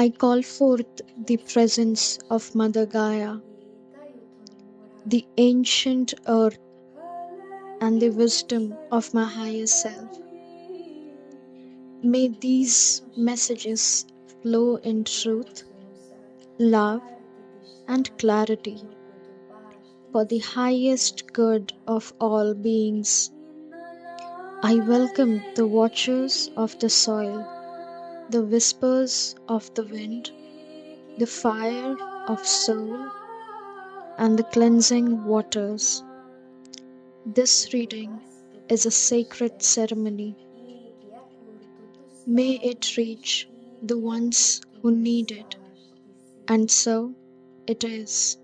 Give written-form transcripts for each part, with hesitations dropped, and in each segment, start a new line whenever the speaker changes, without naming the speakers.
I call forth the presence of Mother Gaia, the ancient earth, and the wisdom of my higher self. May these messages flow in truth, love, and clarity for the highest good of all beings. I welcome the watchers of the soil, the whispers of the wind, the fire of soul, and the cleansing waters. This reading is a sacred ceremony. May it reach the ones who need it, and so it is.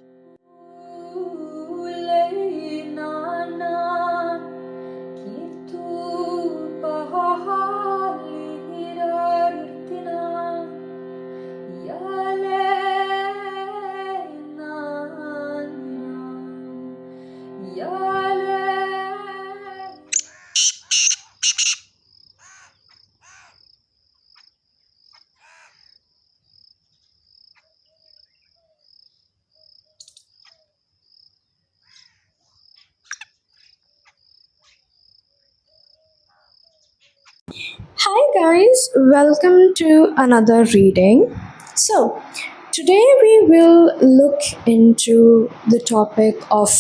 Hi guys, welcome to another reading. So, today we will look into the topic of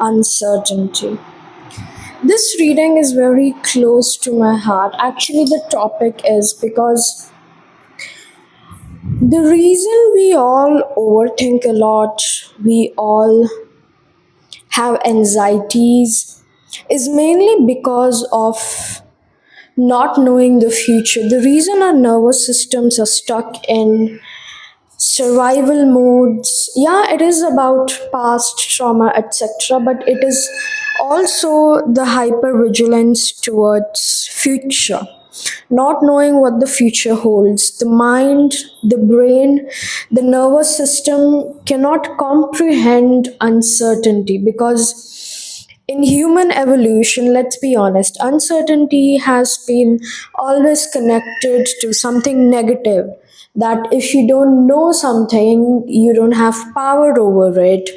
uncertainty. This reading is very close to my heart. Actually, the topic is because the reason we all overthink a lot, we all have anxieties, is mainly because of not knowing the future. The reason our nervous systems are stuck in survival modes, yeah, it is about past trauma, etc., but it is also the hypervigilance towards future, not knowing what the future holds. The mind, the brain, the nervous system cannot comprehend uncertainty because in human evolution, let's be honest, uncertainty has been always connected to something negative. That if you don't know something, you don't have power over it.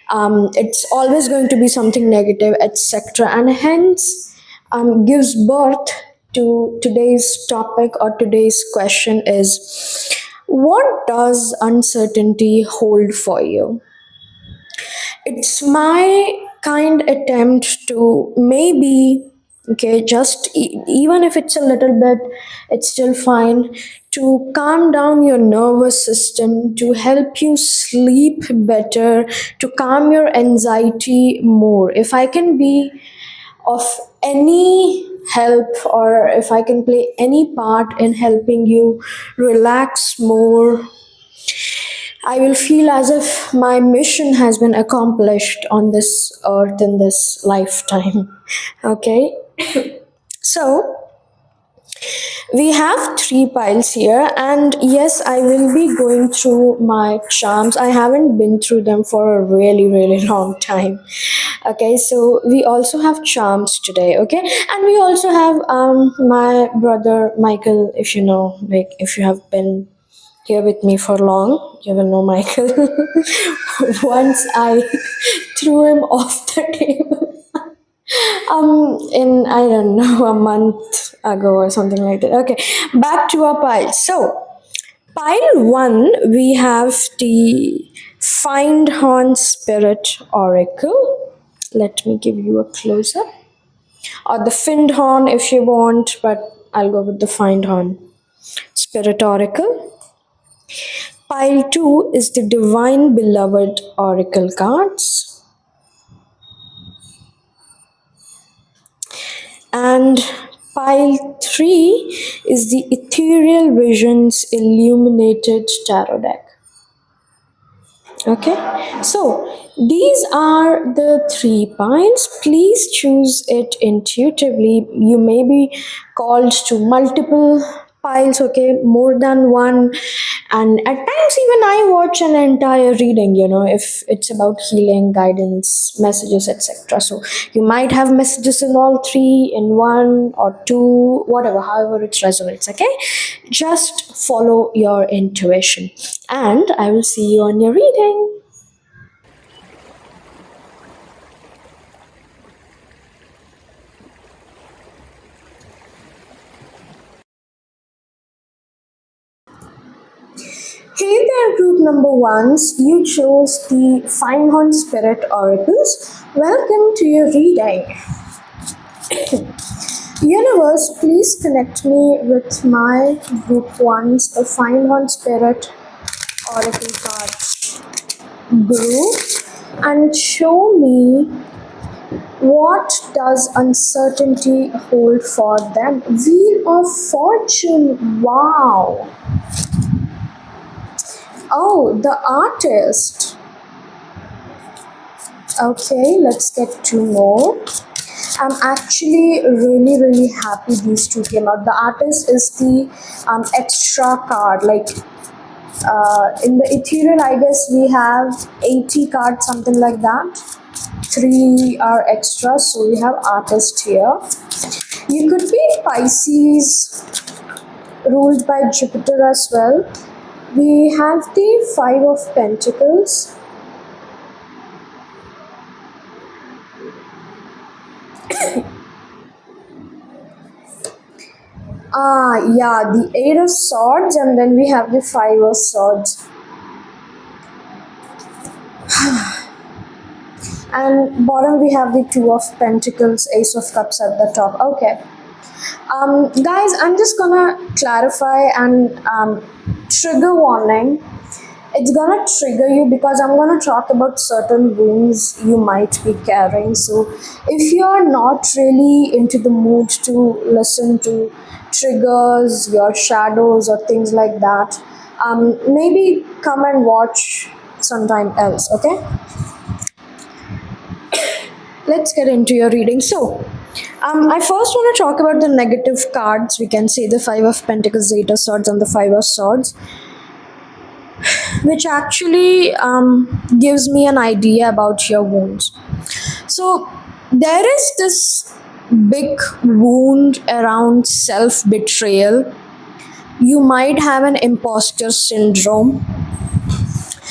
It's always going to be something negative, etc. And hence, gives birth to today's topic or today's question is what does uncertainty hold for you? It's my kind attempt to maybe, okay, just even if it's a little bit, it's still fine, to calm down your nervous system, to help you sleep better, to calm your anxiety more. If I can be of any help, or if I can play any part in helping you relax more, I will feel as if my mission has been accomplished on this earth in this lifetime. Okay, so we have three piles here, and yes, I will be going through my charms. I haven't been through them for a really, really long time. Okay, so we also have charms today. Okay, and we also have my brother Michael. If you know, like if you have been here with me for long, you will know Michael. Once I threw him off the table. In I don't know, a month ago or something like that. Okay, back to our pile. So, pile one, we have the Find Horn Spirit Oracle. Let me give you a close up. Or the Find Horn if you want, but I'll go with the Find Horn Spirit Oracle. Pile 2 is the Divine Beloved Oracle cards. And pile 3 is the Ethereal Visions Illuminated Tarot deck. Okay, so these are the three piles. Please choose it intuitively. You may be called to multiple piles, okay, more than one. And at times even I watch an entire reading, if it's about healing, guidance, messages, etc. So you might have messages in all three, in one or two, whatever, however it resonates, okay? Just follow your intuition, and I will see you on your reading. Hey there, group number ones. You chose the Fine Horn Spirit Oracles. Welcome to your reading. Universe, please connect me with my group ones, the Fine Horn Spirit Oracle cards group, and show me what does uncertainty hold for them. Wheel of Fortune. Wow. Oh, the artist. Okay, let's get two more. I'm actually really, really happy these two came out. The artist is the extra card. Like in the ethereal, I guess we have 80 cards, something like that. Three are extra, so we have artist here. You could be Pisces, ruled by Jupiter as well. We have the Five of Pentacles. Yeah, the Eight of Swords, and then we have the Five of Swords. And bottom we have the Two of Pentacles, Ace of Cups at the top. Okay. Guys, I'm just gonna clarify and trigger warning. It's gonna trigger you because I'm gonna talk about certain wounds you might be carrying. So if you're not really into the mood to listen to triggers, your shadows, or things like that, maybe come and watch sometime else, okay? Let's get into your reading. So, I first want to talk about the negative cards. We can say the Five of Pentacles, Eight of Swords, and the Five of Swords, which actually gives me an idea about your wounds. So, there is this big wound around self betrayal. You might have an imposter syndrome,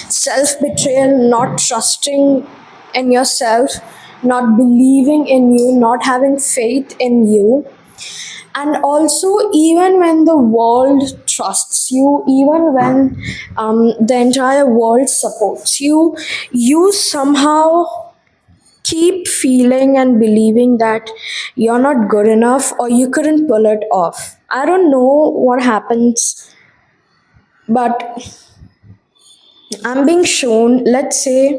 self betrayal, not trusting in yourself, not believing in you, not having faith in you. And also, even when the world trusts you, even when the entire world supports you, you somehow keep feeling and believing that you're not good enough or you couldn't pull it off. I don't know what happens, but I'm being shown, let's say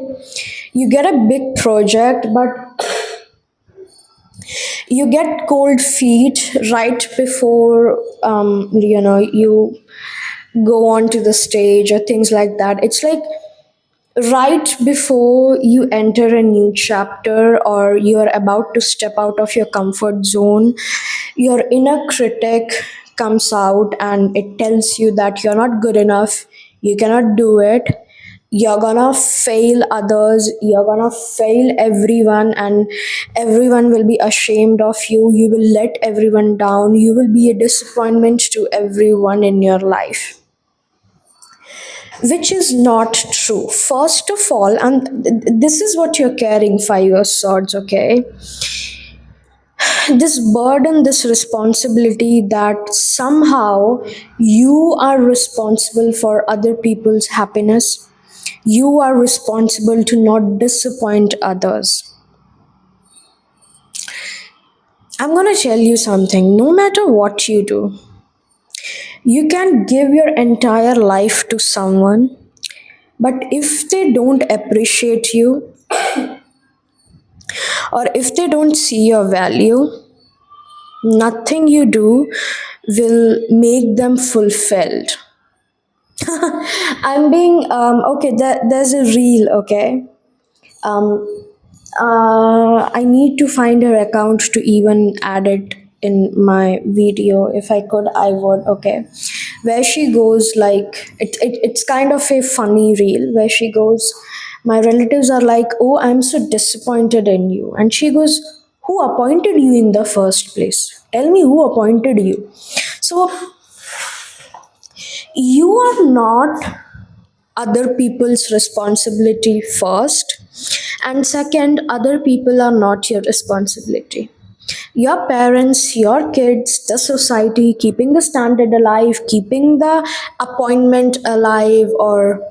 you get a big project, but you get cold feet right before you go on to the stage or things like that. It's like right before you enter a new chapter or you're about to step out of your comfort zone, your inner critic comes out and it tells you that you're not good enough, you cannot do it, you're gonna fail others, you're gonna fail everyone, and everyone will be ashamed of you, you will let everyone down, you will be a disappointment to everyone in your life, which is not true. First of all, and this is what you're carrying, Five of Swords, okay? This burden, this responsibility that somehow you are responsible for other people's happiness, you are responsible to not disappoint others. I'm gonna tell you something, no matter what you do, you can give your entire life to someone, but if they don't appreciate you, or if they don't see your value, nothing you do will make them fulfilled. I'm being okay. There's a reel. Okay, I need to find her account to even add it in my video. If I could, I would. Okay, where she goes, like it's kind of a funny reel where she goes, my relatives are like, oh, I'm so disappointed in you, and she goes, who appointed you in the first place? Tell me who appointed you. So you are not other people's responsibility first, and second, other people are not your responsibility. Your parents, your kids, the society, keeping the standard alive, keeping the appointment alive, or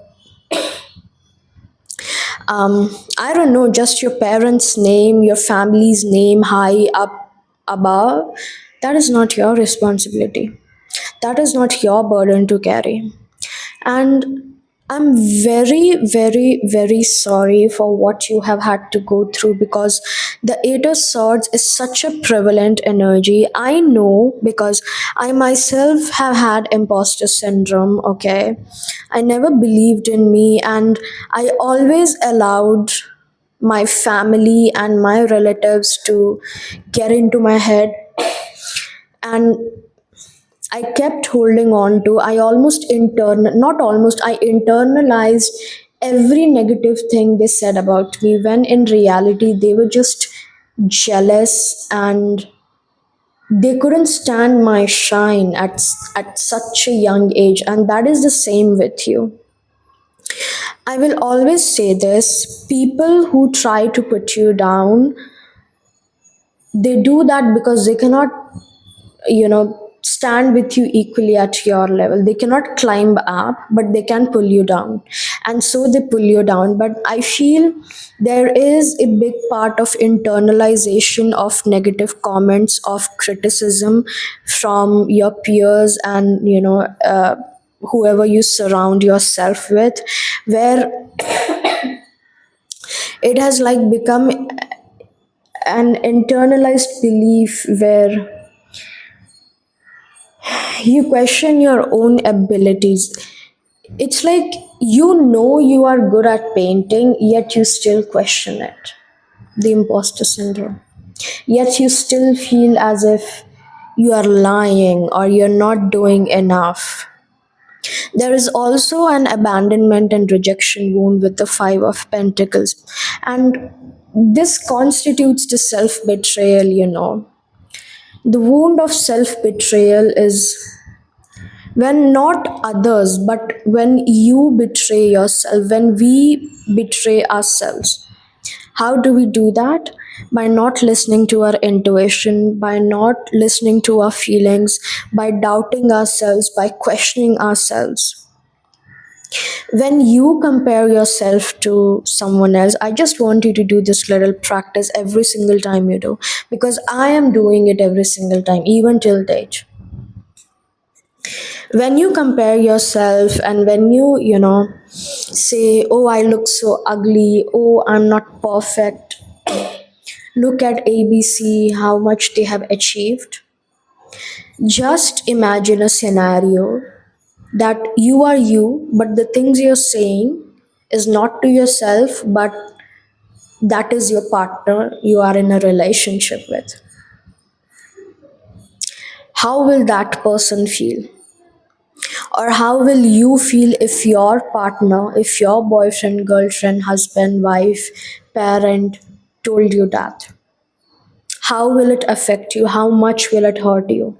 I don't know, just your parents' name, your family's name high up above, that is not your responsibility. That is not your burden to carry. And I'm very, very, very sorry for what you have had to go through, because the Eight of Swords is such a prevalent energy. I know because I myself have had imposter syndrome, okay? I never believed in me, and I always allowed my family and my relatives to get into my head, and I kept holding on to. Not almost, I internalized every negative thing they said about me, when in reality they were just jealous, and they couldn't stand my shine at such a young age. And that is the same with you. I will always say this: people who try to put you down, they do that because they cannot, stand with you equally at your level. They cannot climb up, but they can pull you down, and so they pull you down. But I feel there is a big part of internalization of negative comments, of criticism from your peers, and whoever you surround yourself with, where it has like become an internalized belief where you question your own abilities. It's like you are good at painting, yet you still question it. The imposter syndrome. Yet you still feel as if you are lying or you're not doing enough. There is also an abandonment and rejection wound with the Five of Pentacles. And this constitutes the self betrayal. The wound of self betrayal is when not others, but when you betray yourself, when we betray ourselves. How do we do that? By not listening to our intuition, by not listening to our feelings, by doubting ourselves, by questioning ourselves. When you compare yourself to someone else, I just want you to do this little practice every single time you do, because I am doing it every single time, even till date. When you compare yourself, and when you say, oh, I look so ugly, oh, I'm not perfect, look at ABC, how much they have achieved. Just imagine a scenario that you are you, but the things you're saying is not to yourself, but that is your partner you are in a relationship with. How will that person feel? Or how will you feel if your partner, if your boyfriend, girlfriend, husband, wife, parent told you that? How will it affect you? How much will it hurt you?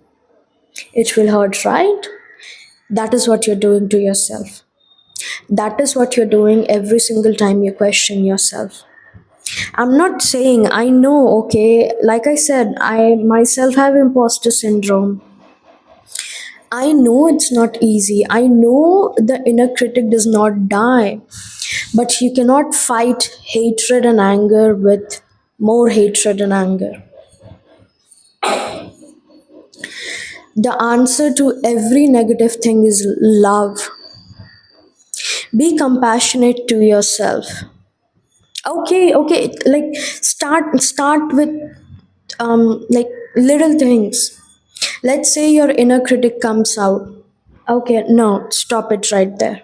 It will hurt, right? That is what you're doing to yourself. That is what you're doing every single time you question yourself. I'm not saying, I know, okay, like I said, I myself have imposter syndrome. I know it's not easy. I know the inner critic does not die. But you cannot fight hatred and anger with more hatred and anger. The answer to every negative thing is love. Be compassionate to yourself. Okay, like start with like little things. Let's say your inner critic comes out. Okay, no, stop it right there.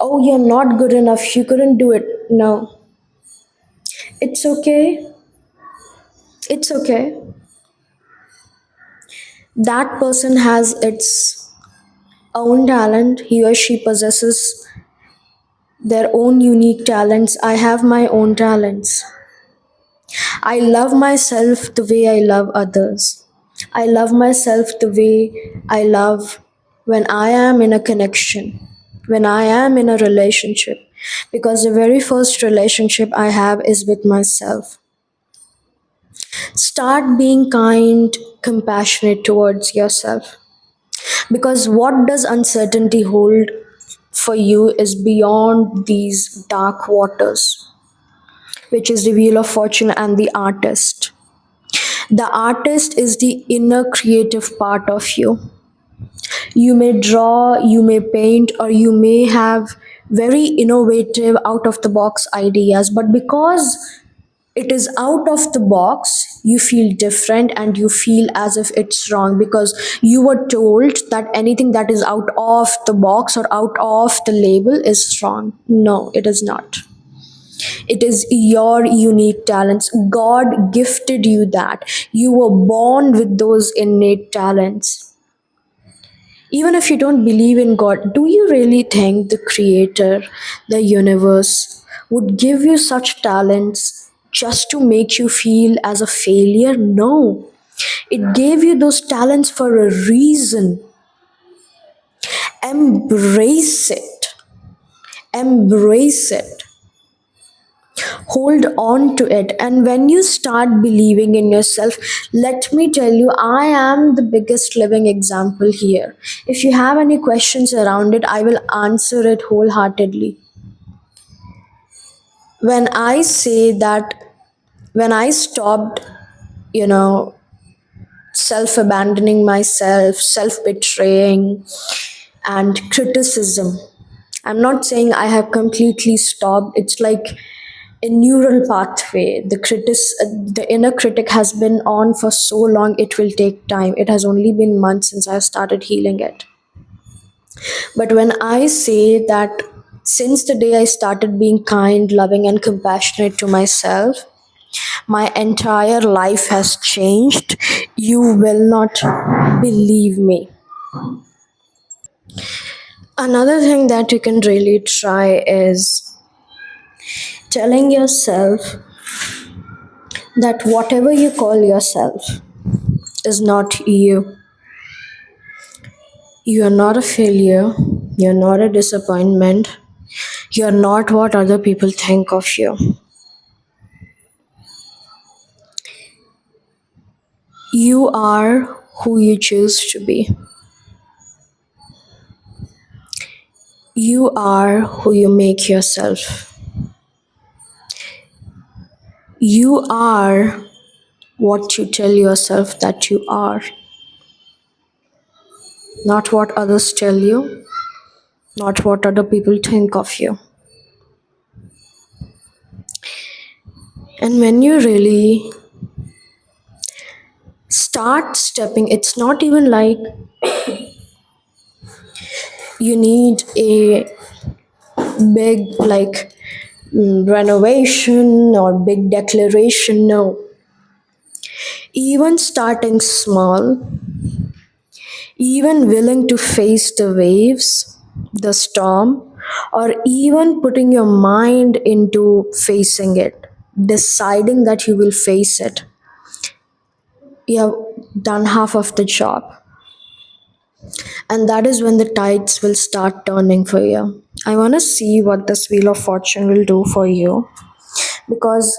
Oh, you're not good enough. You couldn't do it. No, it's okay. It's okay. That person has its own talent, he or she possesses their own unique talents. I have my own talents. I love myself the way I love others. I love myself the way I love when I am in a connection, when I am in a relationship. Because the very first relationship I have is with myself. Start being kind, compassionate towards yourself. Because what does uncertainty hold for you is beyond these dark waters, which is the Wheel of Fortune and the artist. The artist is the inner creative part of you. You may draw, you may paint, or you may have very innovative, out of the box ideas, but because it is out of the box, you feel different and you feel as if it's wrong because you were told that anything that is out of the box or out of the label is wrong. No, it is not. It is your unique talents. God gifted you that. You were born with those innate talents. Even if you don't believe in God, do you really think the Creator, the universe, would give you such talents just to make you feel as a failure? No. It gave you those talents for a reason. Embrace it. Embrace it. Hold on to it. And when you start believing in yourself, let me tell you, I am the biggest living example here. If you have any questions around it, I will answer it wholeheartedly. When I say that, when I stopped, you know, self abandoning myself, self betraying, and criticism, I'm not saying I have completely stopped. It's like a neural pathway. The inner critic has been on for so long, it will take time. It has only been months since I started healing it. But when I say that since the day I started being kind, loving, and compassionate to myself, my entire life has changed. You will not believe me. Another thing that you can really try is telling yourself that whatever you call yourself is not you. You are not a failure. You're not a disappointment. You're not what other people think of you. You are who you choose to be. You are who you make yourself. You are what you tell yourself that you are, not what others tell you, not what other people think of you. And when you really start stepping, it's not even like you need a big, like, renovation or big declaration. No. Even starting small, even willing to face the waves, the storm, or even putting your mind into facing it, deciding that you will face it, you have done half of the job. And that is when the tides will start turning for you. I want to see what this Wheel of Fortune will do for you, because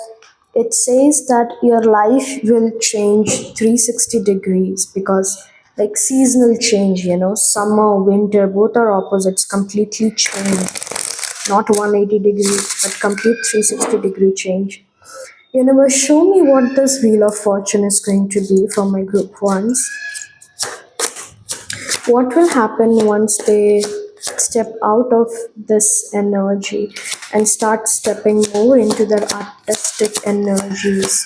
it says that your life will change 360 degrees, because like seasonal change, summer, winter, both are opposites, completely change, not 180 degrees but complete 360-degree change. Universe, show me what this Wheel of Fortune is going to be for my group ones. What will happen once they step out of this energy and start stepping more into their artistic energies?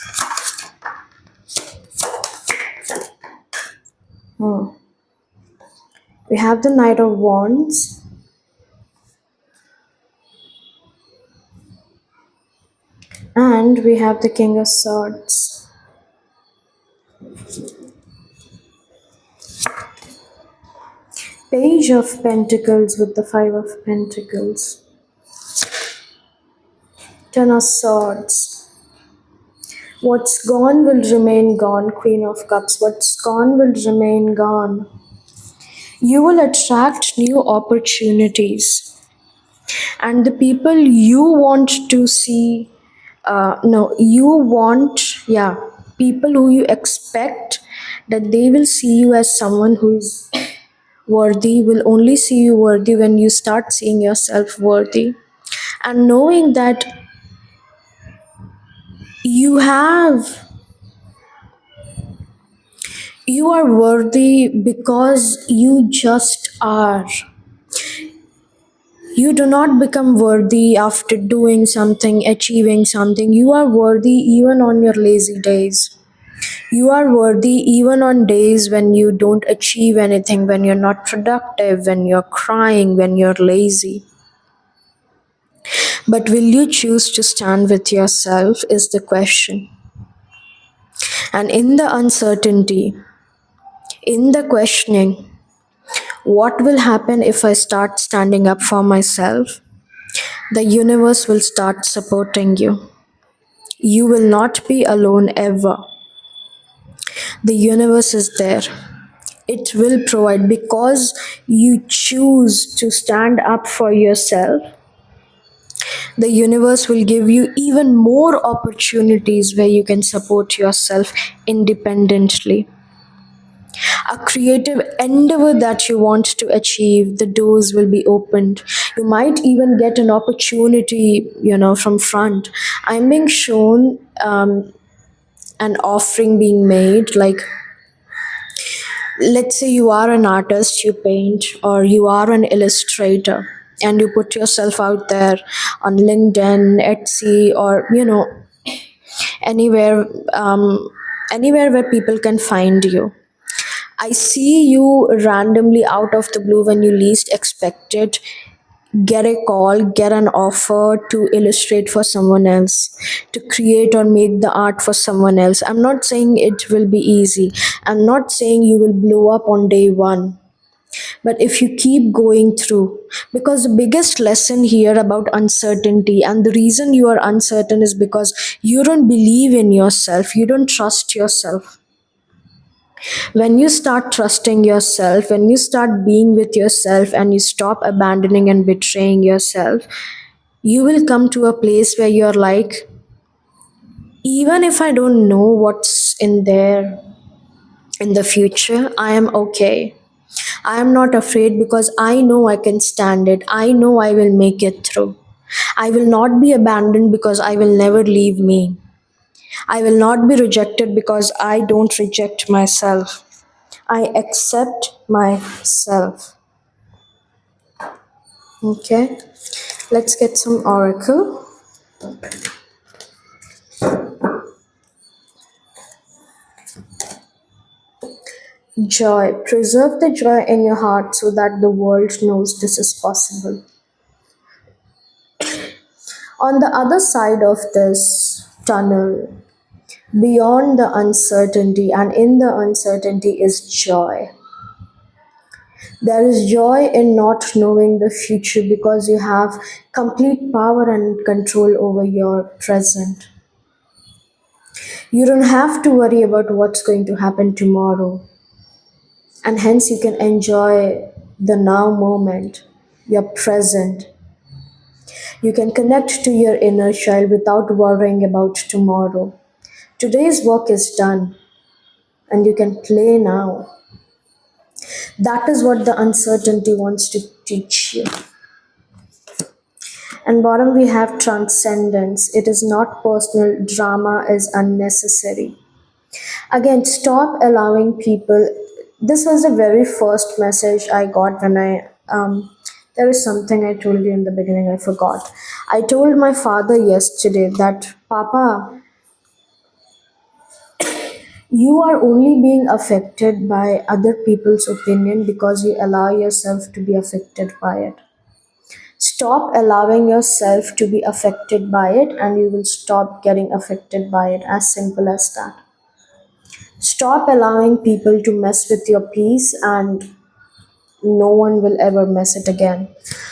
We have the Knight of Wands, and we have the King of Swords. Page of Pentacles with the Five of Pentacles. Ten of Swords. What's gone will remain gone, Queen of Cups. What's gone will remain gone. You will attract new opportunities, and the people you want to see, no, you want, yeah, people who you expect that they will see you as someone who is worthy will only see you worthy when you start seeing yourself worthy. And knowing that you have you are worthy because you just are. You do not become worthy after doing something, achieving something. You are worthy even on your lazy days. You are worthy even on days when you don't achieve anything, when you're not productive, when you're crying, when you're lazy. But will you choose to stand with yourself is the question. And in the uncertainty, in the questioning, what will happen if I start standing up for myself? The universe will start supporting you. You will not be alone ever. The universe is there. It will provide because you choose to stand up for yourself. The universe will give you even more opportunities where you can support yourself independently. A creative endeavor that you want to achieve, the doors will be opened. You might even get an opportunity, from front. I'm being shown an offering being made, like, let's say you are an artist, you paint, or you are an illustrator, and you put yourself out there on LinkedIn, Etsy, or anywhere, anywhere where people can find you. I see you randomly out of the blue when you least expect it. Get a call, get an offer to illustrate for someone else, to create or make the art for someone else. I'm not saying it will be easy. I'm not saying you will blow up on day one. But if you keep going through, because the biggest lesson here about uncertainty, and the reason you are uncertain is because you don't believe in yourself, you don't trust yourself. When you start trusting yourself, when you start being with yourself and you stop abandoning and betraying yourself, you will come to a place where you're like, even if I don't know what's in there in the future, I am okay. I am not afraid because I know I can stand it. I know I will make it through. I will not be abandoned because I will never leave me. I will not be rejected because I don't reject myself. I accept myself. Okay, let's get some oracle. Joy. Preserve the joy in your heart so that the world knows this is possible. On the other side of this tunnel, beyond the uncertainty and in the uncertainty is joy. There is joy in not knowing the future because you have complete power and control over your present. You don't have to worry about what's going to happen tomorrow, and hence you can enjoy the now moment, your present. You can connect to your inner child without worrying about tomorrow. Today's work is done, and you can play now. That is what the uncertainty wants to teach you. And bottom we have transcendence. It is not personal, drama is unnecessary. Again, stop allowing people. This was the very first message I got when there is something I told you in the beginning, I forgot. I told my father yesterday that, Papa, you are only being affected by other people's opinion because you allow yourself to be affected by it. Stop allowing yourself to be affected by it, and you will stop getting affected by it. As simple as that. Stop allowing people to mess with your peace, and no one will ever mess it again.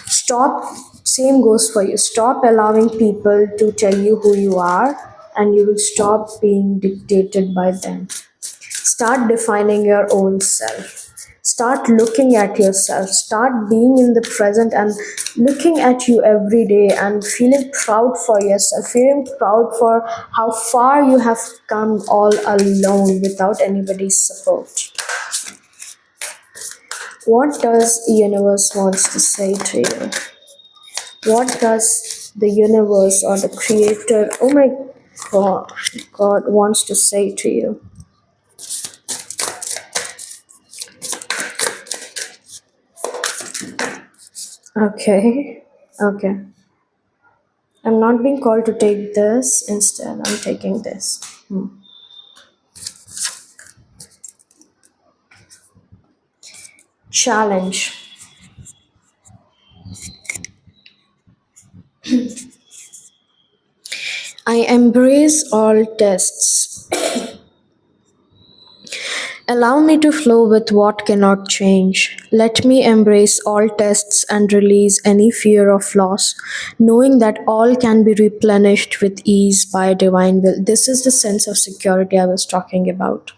Stop, same goes for you. Stop allowing people to tell you who you are, and you will stop being dictated by them. Start defining your own self. Start looking at yourself. Start being in the present and looking at you every day and feeling proud for yourself, feeling proud for how far you have come all alone without anybody's support. What does the universe wants to say to you? What does the universe or the creator, oh my God wants to say to you? Okay. Okay. I'm not being called to take this, instead, I'm taking this. Challenge. I embrace all tests. Allow me to flow with what cannot change. Let me embrace all tests and release any fear of loss, knowing that all can be replenished with ease by divine will. This is the sense of security I was talking about,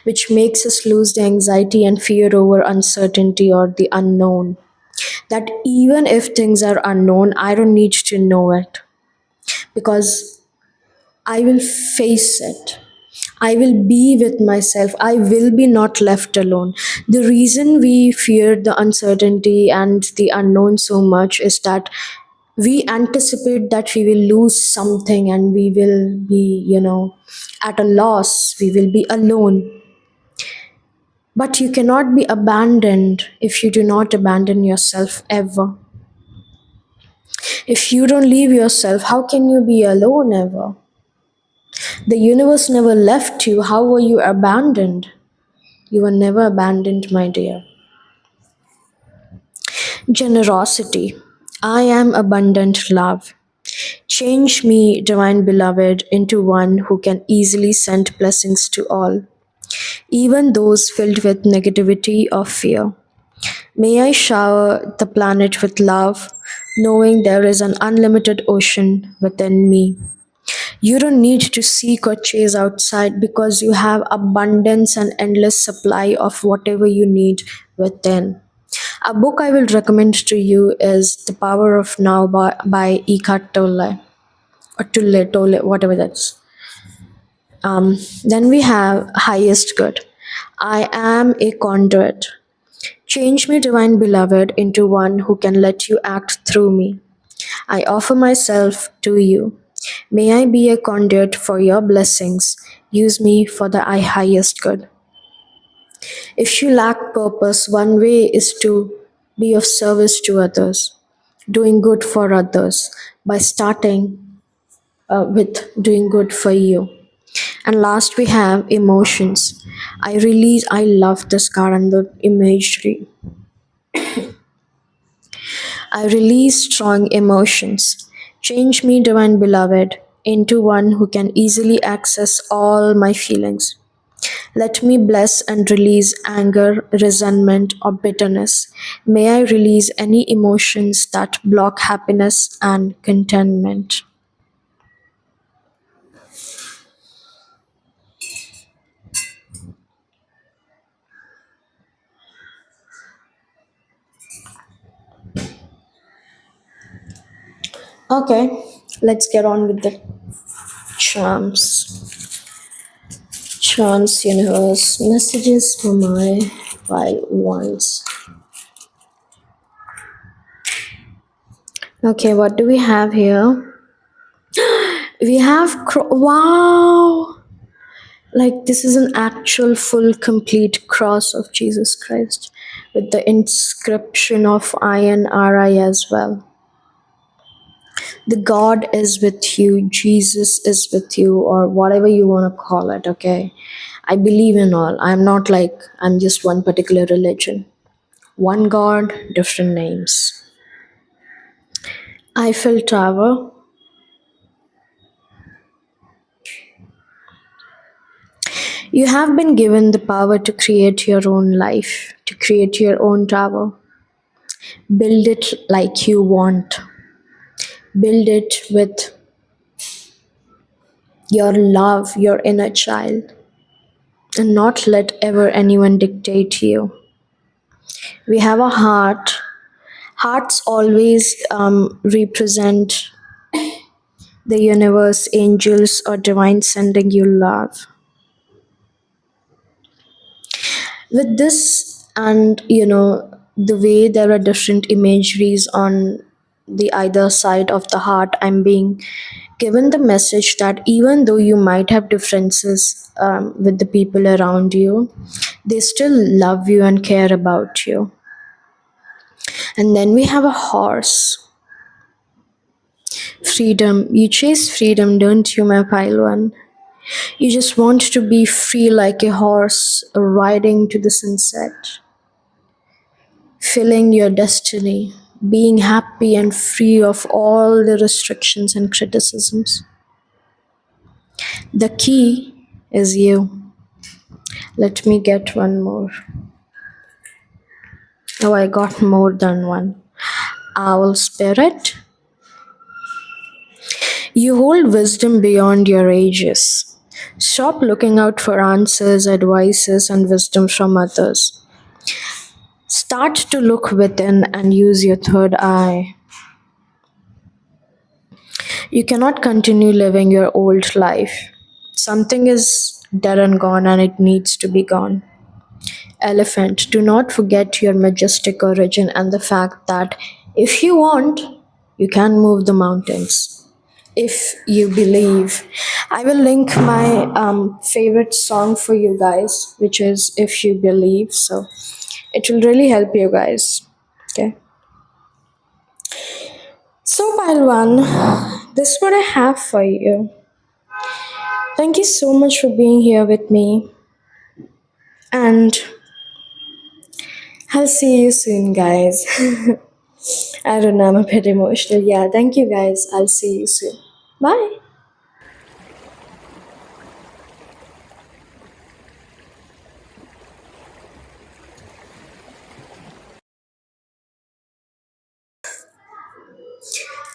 which makes us lose the anxiety and fear over uncertainty or the unknown. That even if things are unknown, I don't need to know it because I will face it. I will be with myself. I will be not left alone. The reason we fear the uncertainty and the unknown so much is that we anticipate that we will lose something and we will be, at a loss. We will be alone. But you cannot be abandoned if you do not abandon yourself ever. If you don't leave yourself, how can you be alone ever? The universe never left you. How were you abandoned? You were never abandoned, my dear. Generosity. I am abundant love. Change me, divine beloved, into one who can easily send blessings to all, even those filled with negativity or fear. May I shower the planet with love, knowing there is an unlimited ocean within me. You don't need to seek or chase outside because you have abundance and endless supply of whatever you need within. A book I will recommend to you is The Power of Now by Eckhart Tolle, or Tolle, whatever that's. Then we have Highest Good. I am a conduit. Change me, divine beloved, into one who can let you act through me. I offer myself to you. May I be a conduit for your blessings. Use me for the highest good. If you lack purpose, one way is to be of service to others, doing good for others by starting with doing good for you. And last, we have emotions. I love this card and the imagery. I release strong emotions. Change me, divine beloved, into one who can easily access all my feelings. Let me bless and release anger, resentment, or bitterness. May I release any emotions that block happiness and contentment. Okay, let's get on with the charms. Charms, universe, messages for my wild ones. Okay, what do we have here? We have wow! Like this is an actual full complete cross of Jesus Christ with the inscription of INRI as well. The God is with you, Jesus is with you, or whatever you want to call it, okay? I believe in all. I'm not like I'm just one particular religion. One God, different names. Eiffel Tower. You have been given the power to create your own life, to create your own tower. Build it like you want. Build it with your love, your inner child, and not let ever anyone dictate you. We have a heart. Hearts always represent the universe, angels, or divine sending you love. With this, and the way there are different imageries on the either side of the heart, I'm being given the message that even though you might have differences with the people around you, they still love you and care about you. And then we have a horse. Freedom. You chase freedom, don't you, my pile one? You just want to be free like a horse riding to the sunset, filling your destiny, being happy and free of all the restrictions and criticisms. The key is you. Let me get one more. Oh, I got more than one. Owl spirit, you hold wisdom beyond your ages. Stop looking out for answers, advices, and wisdom from others. Start to look within and use your third eye. You cannot continue living your old life. Something is dead and gone and it needs to be gone. Elephant, do not forget your majestic origin and the fact that if you want, you can move the mountains. If you believe. I will link my favorite song for you guys, which is If You Believe. So it will really help you guys. Okay. So, Palwan, this is what I have for you. Thank you so much for being here with me. And I'll see you soon, guys. I don't know, I'm a bit emotional. Yeah, thank you, guys. I'll see you soon. Bye.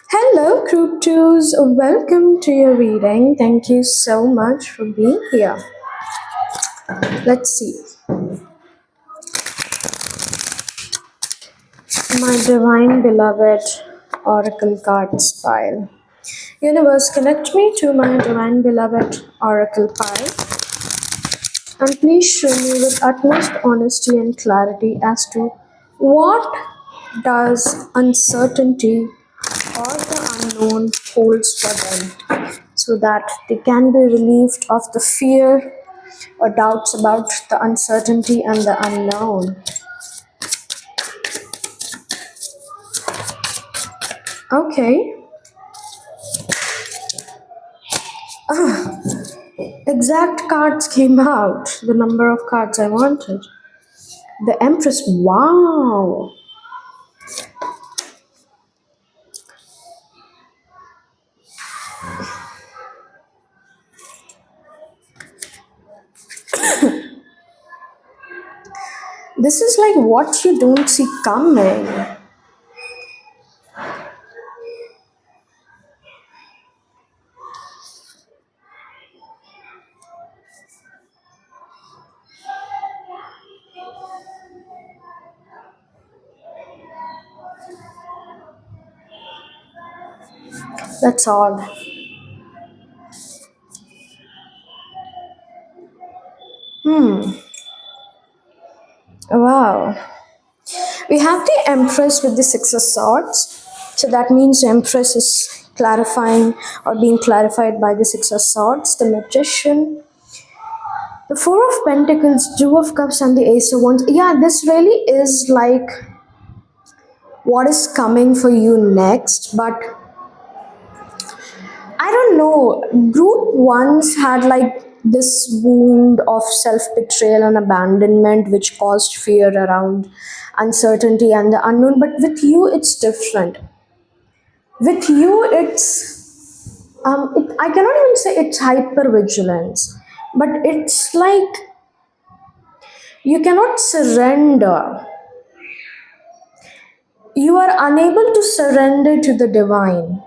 Hello, Group 2s. Welcome to your reading. Thank you so much for being here. Let's see. My divine beloved oracle cards pile. Universe, connect me to my divine beloved oracle pile and please show me with utmost honesty and clarity as to what does uncertainty or the unknown holds for them so that they can be relieved of the fear or doubts about the uncertainty and the unknown. Okay, exact cards came out, the number of cards I wanted. The Empress, wow. This is like what you don't see coming. That's all. Wow. We have the Empress with the Six of Swords. So that means the Empress is clarifying or being clarified by the Six of Swords, the Magician, the Four of Pentacles, Two of Cups, and the Ace of Wands. Yeah, this really is like what is coming for you next, but I don't know. Group ones had like this wound of self betrayal and abandonment, which caused fear around uncertainty and the unknown. But with you, it's different. With you, it's I cannot even say it's hyper vigilance. but it's like you cannot surrender. You are unable to surrender to the divine.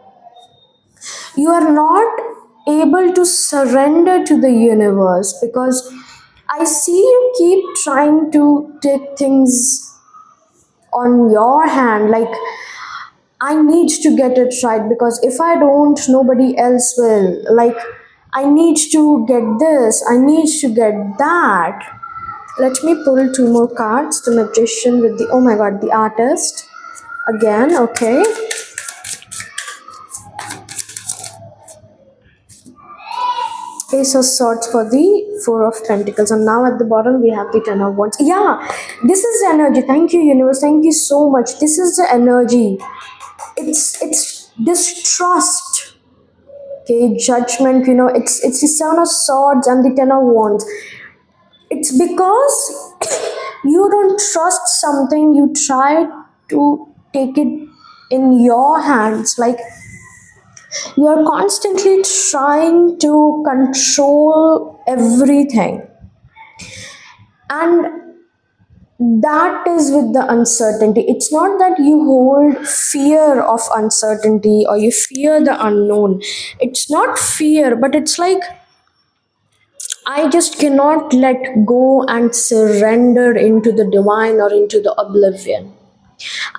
You are not able to surrender to the universe because I see you keep trying to take things on your hand. Like, I need to get it right because if I don't, nobody else will. Like, I need to get this, I need to get that. Let me pull two more cards, the magician with the, oh my god, the artist again. Okay, ace of swords for the four of pentacles, and now at the bottom we have the ten of wands. Yeah, this is the energy. Thank you, universe, thank you so much. This is the energy. It's distrust. Okay, judgment, it's the seven of swords and the ten of wands. It's because you don't trust something, you try to take it in your hands. Like, you are constantly trying to control everything, and that is with the uncertainty. It's not that you hold fear of uncertainty or you fear the unknown. It's not fear, but it's like I just cannot let go and surrender into the divine or into the oblivion.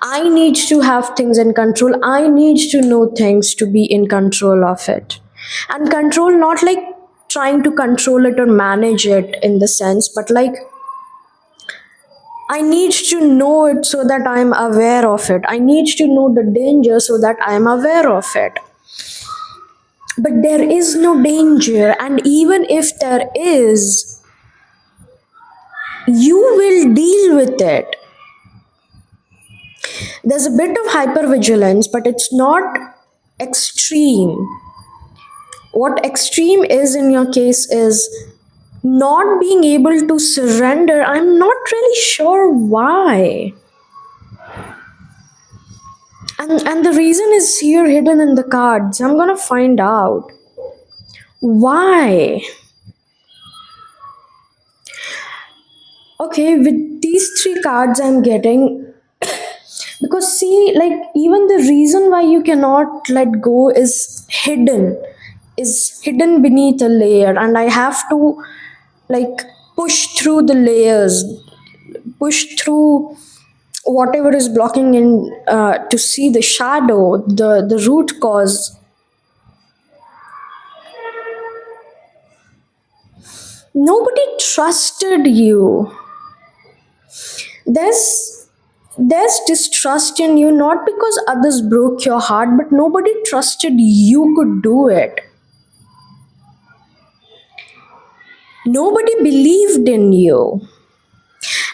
I need to have things in control. I need to know things to be in control of it. And control, not like trying to control it or manage it in the sense, but like I need to know it so that I am aware of it. I need to know the danger so that I am aware of it. But there is no danger, and even if there is, you will deal with it. There's a bit of hypervigilance, but it's not extreme. What extreme is in your case is not being able to surrender. I'm not really sure why. And the reason is here hidden in the cards. I'm gonna find out. Why? Okay, with these three cards I'm getting, because see, like, even the reason why you cannot let go is hidden beneath a layer, and I have to like push through the layers, push through whatever is blocking in, to see the shadow, the root cause. Nobody trusted you. There's distrust in you, not because others broke your heart, but nobody trusted you could do it. Nobody believed in you.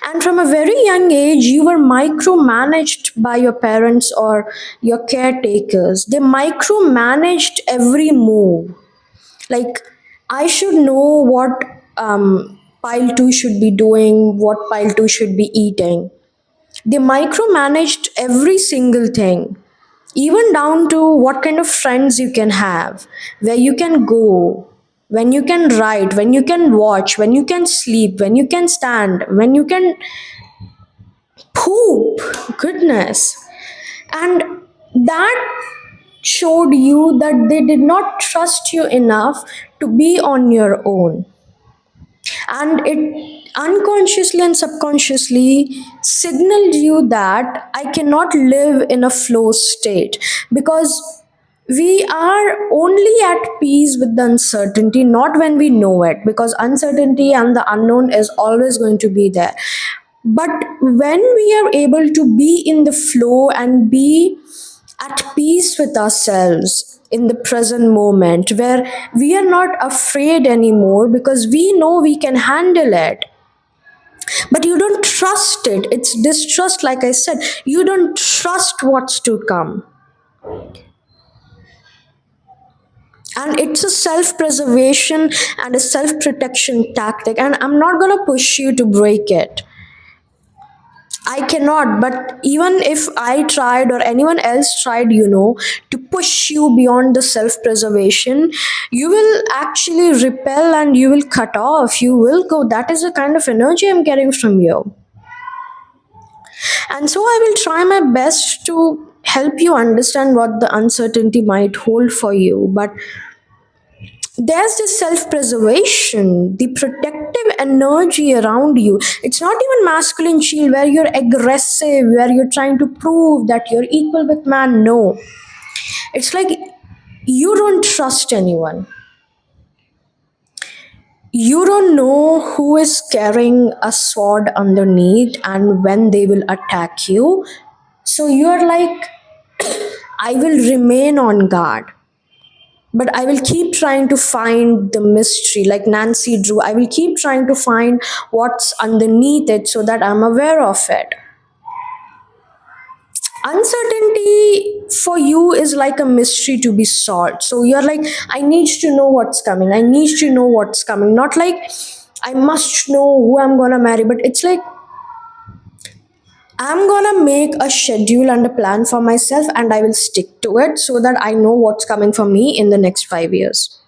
And from a very young age, you were micromanaged by your parents or your caretakers. They micromanaged every move. Like, I should know what pile 2 should be doing, what pile 2 should be eating. They micromanaged every single thing, even down to what kind of friends you can have, where you can go, when you can write, when you can watch, when you can sleep, when you can stand, when you can poop. Goodness. And that showed you that they did not trust you enough to be on your own. And it unconsciously and subconsciously signaled you that I cannot live in a flow state, because we are only at peace with the uncertainty, not when we know it, because uncertainty and the unknown is always going to be there. But when we are able to be in the flow and be at peace with ourselves in the present moment, where we are not afraid anymore because we know we can handle it, but you don't trust it. It's distrust, like I said. You don't trust what's to come. And it's a self preservation and a self protection tactic. And I'm not going to push you to break it. I cannot, but even if I tried or anyone else tried, to push you beyond the self preservation, you will actually repel and you will cut off. You will go. That is the kind of energy I'm getting from you. And so I will try my best to help you understand what the uncertainty might hold for you. But there's this self preservation, the protective energy around you. It's not even masculine shield where you're aggressive, where you're trying to prove that you're equal with man. No. It's like you don't trust anyone. You don't know who is carrying a sword underneath and when they will attack you. So you're like, I will remain on guard. But I will keep trying to find the mystery, like Nancy Drew. I will keep trying to find what's underneath it so that I'm aware of it. Uncertainty for you is like a mystery to be solved. So you're like, I need to know what's coming. I need to know what's coming. Not like I must know who I'm gonna marry, but it's like I'm gonna make a schedule and a plan for myself and I will stick to it so that I know what's coming for me in the next 5 years.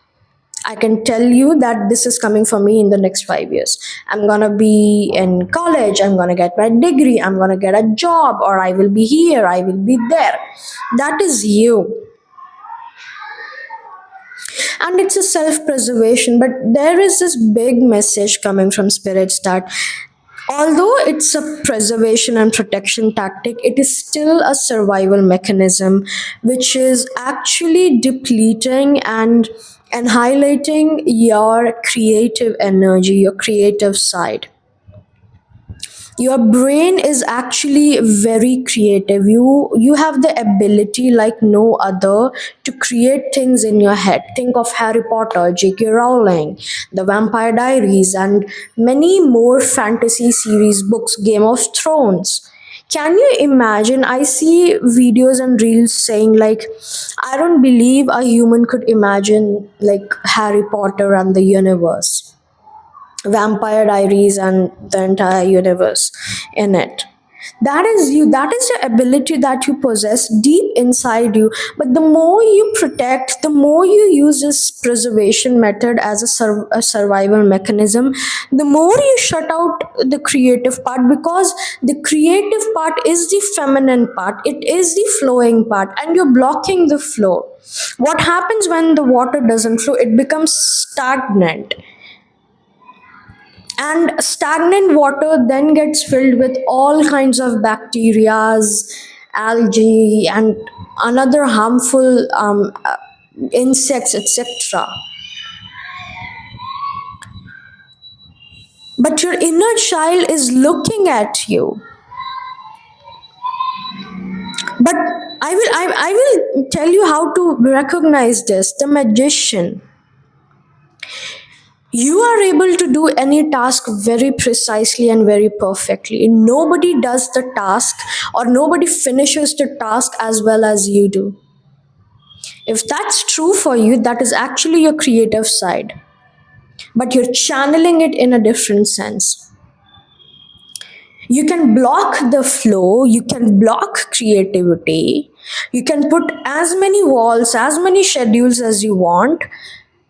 I can tell you that this is coming for me in the next 5 years. I'm gonna be in college, I'm gonna get my degree, I'm gonna get a job, or I will be here, I will be there. That is you. And it's a self preservation, but there is this big message coming from spirits that although it's a preservation and protection tactic, it is still a survival mechanism which is actually depleting and highlighting your creative energy, your creative side. Your brain is actually very creative. You have the ability like no other to create things in your head. Think of Harry Potter, J.K. Rowling, the Vampire Diaries, and many more fantasy series, books, Game of Thrones. Can you imagine? I see videos and reels saying like, I don't believe a human could imagine like Harry Potter and the universe, Vampire Diaries, and the entire universe in it. That is you. That is the ability that you possess deep inside you. But the more you protect, the more you use this preservation method as a survival mechanism, the more you shut out the creative part, because the creative part is the feminine part. It is the flowing part, and you're blocking the flow. What happens when the water doesn't flow? It becomes stagnant, and stagnant water then gets filled with all kinds of bacterias, algae, and another harmful insects, etc. But your inner child is looking at you. But I will tell you how to recognize this. The magician. You are able to do any task very precisely and very perfectly. Nobody does the task or nobody finishes the task as well as you do. If that's true for you, that is actually your creative side, but you're channeling it in a different sense. You can block the flow, you can block creativity, you can put as many walls, as many schedules as you want,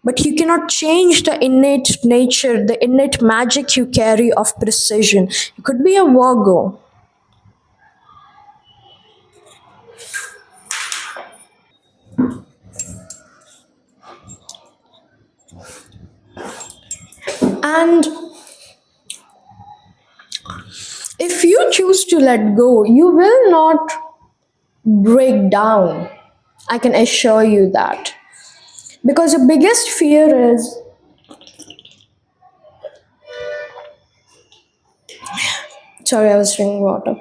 but you cannot change the innate nature, the innate magic you carry of precision. You could be a Virgo. And if you choose to let go, you will not break down. I can assure you that. Because the biggest fear is, sorry, I was drinking water.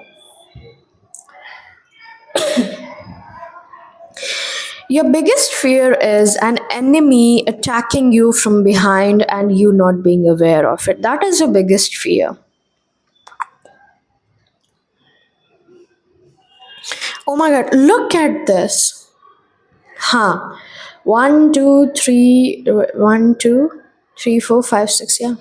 Your biggest fear is an enemy attacking you from behind and you not being aware of it. That is your biggest fear. Oh my god, look at this. Huh. One, two, three, 1, 2, 3, 4, 5, 6, yeah.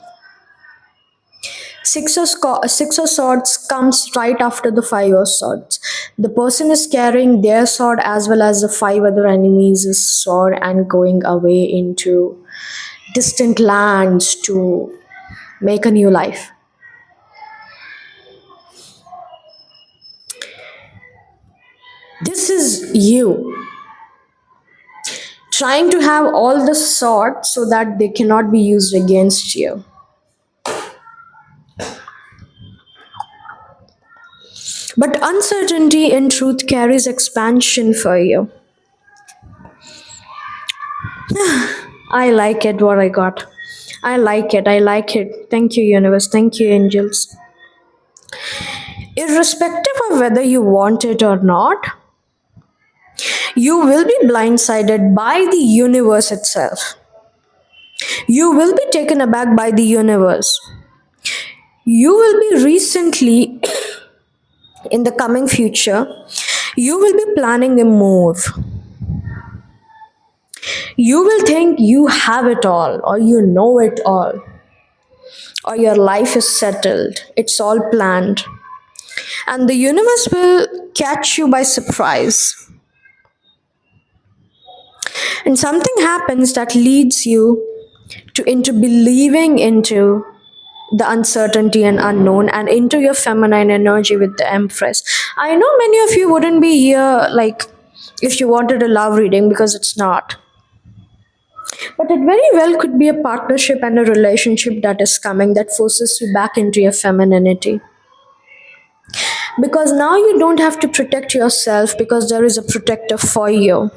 Six of Swords comes right after the Five of Swords. The person is carrying their sword as well as the five other enemies' sword and going away into distant lands to make a new life. This is you trying to have all the swords so that they cannot be used against you. But uncertainty in truth carries expansion for you. I like it, what I got. I like it. I like it. Thank you, universe. Thank you, angels. Irrespective of whether you want it or not, you will be blindsided by the universe itself. You will be taken aback by the universe. You will be recently, in the coming future, you will be planning a move. You will think you have it all, or you know it all, or your life is settled. It's all planned. And the universe will catch you by surprise. And something happens that leads you to into believing into the uncertainty and unknown and into your feminine energy with the Empress. I know many of you wouldn't be here like if you wanted a love reading because it's not. But it very well could be a partnership and a relationship that is coming that forces you back into your femininity. Because now you don't have to protect yourself because there is a protector for you.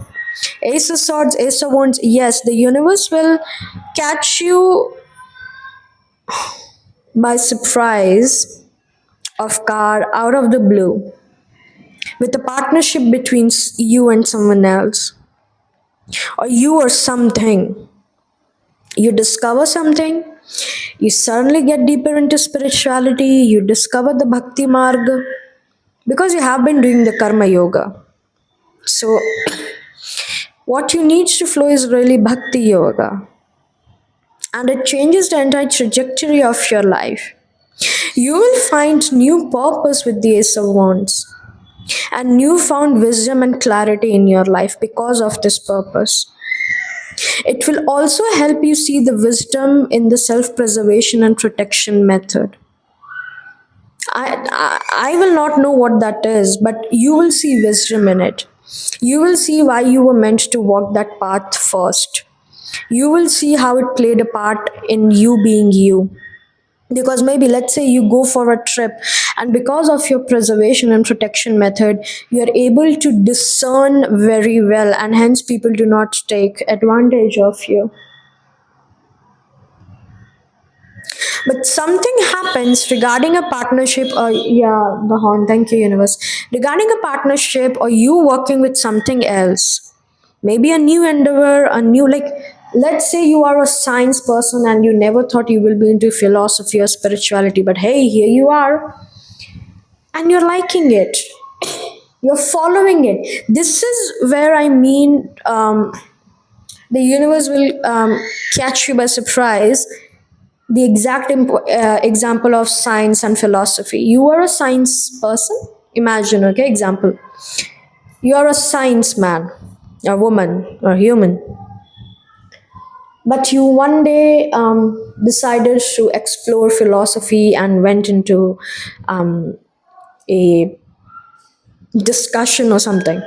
Ace of Swords, Ace of Wands, yes, the universe will catch you by surprise of guard out of the blue with a partnership between you and someone else or you or something. You discover something, you suddenly get deeper into spirituality, you discover the bhakti marga because you have been doing the karma yoga. So, what you need to flow is really bhakti yoga, and it changes the entire trajectory of your life. You will find new purpose with the Ace of Wands and newfound wisdom and clarity in your life because of this purpose. It will also help you see the wisdom in the self preservation and protection method. I will not know what that is, but you will see wisdom in it. You will see why you were meant to walk that path first. You will see how it played a part in you being you. Because maybe let's say you go for a trip and because of your preservation and protection method you are able to discern very well and hence people do not take advantage of you. But something happens regarding a partnership or yeah, the horn, thank you universe, regarding a partnership or you working with something else, maybe a new endeavor, a new like let's say you are a science person and you never thought you will be into philosophy or spirituality, but hey, here you are and you're liking it, you're following it. This is where I mean the universe will catch you by surprise. The exact example of science and philosophy, you are a science person, imagine, okay, example, you are a science man, a woman or human, but you one day decided to explore philosophy and went into a discussion or something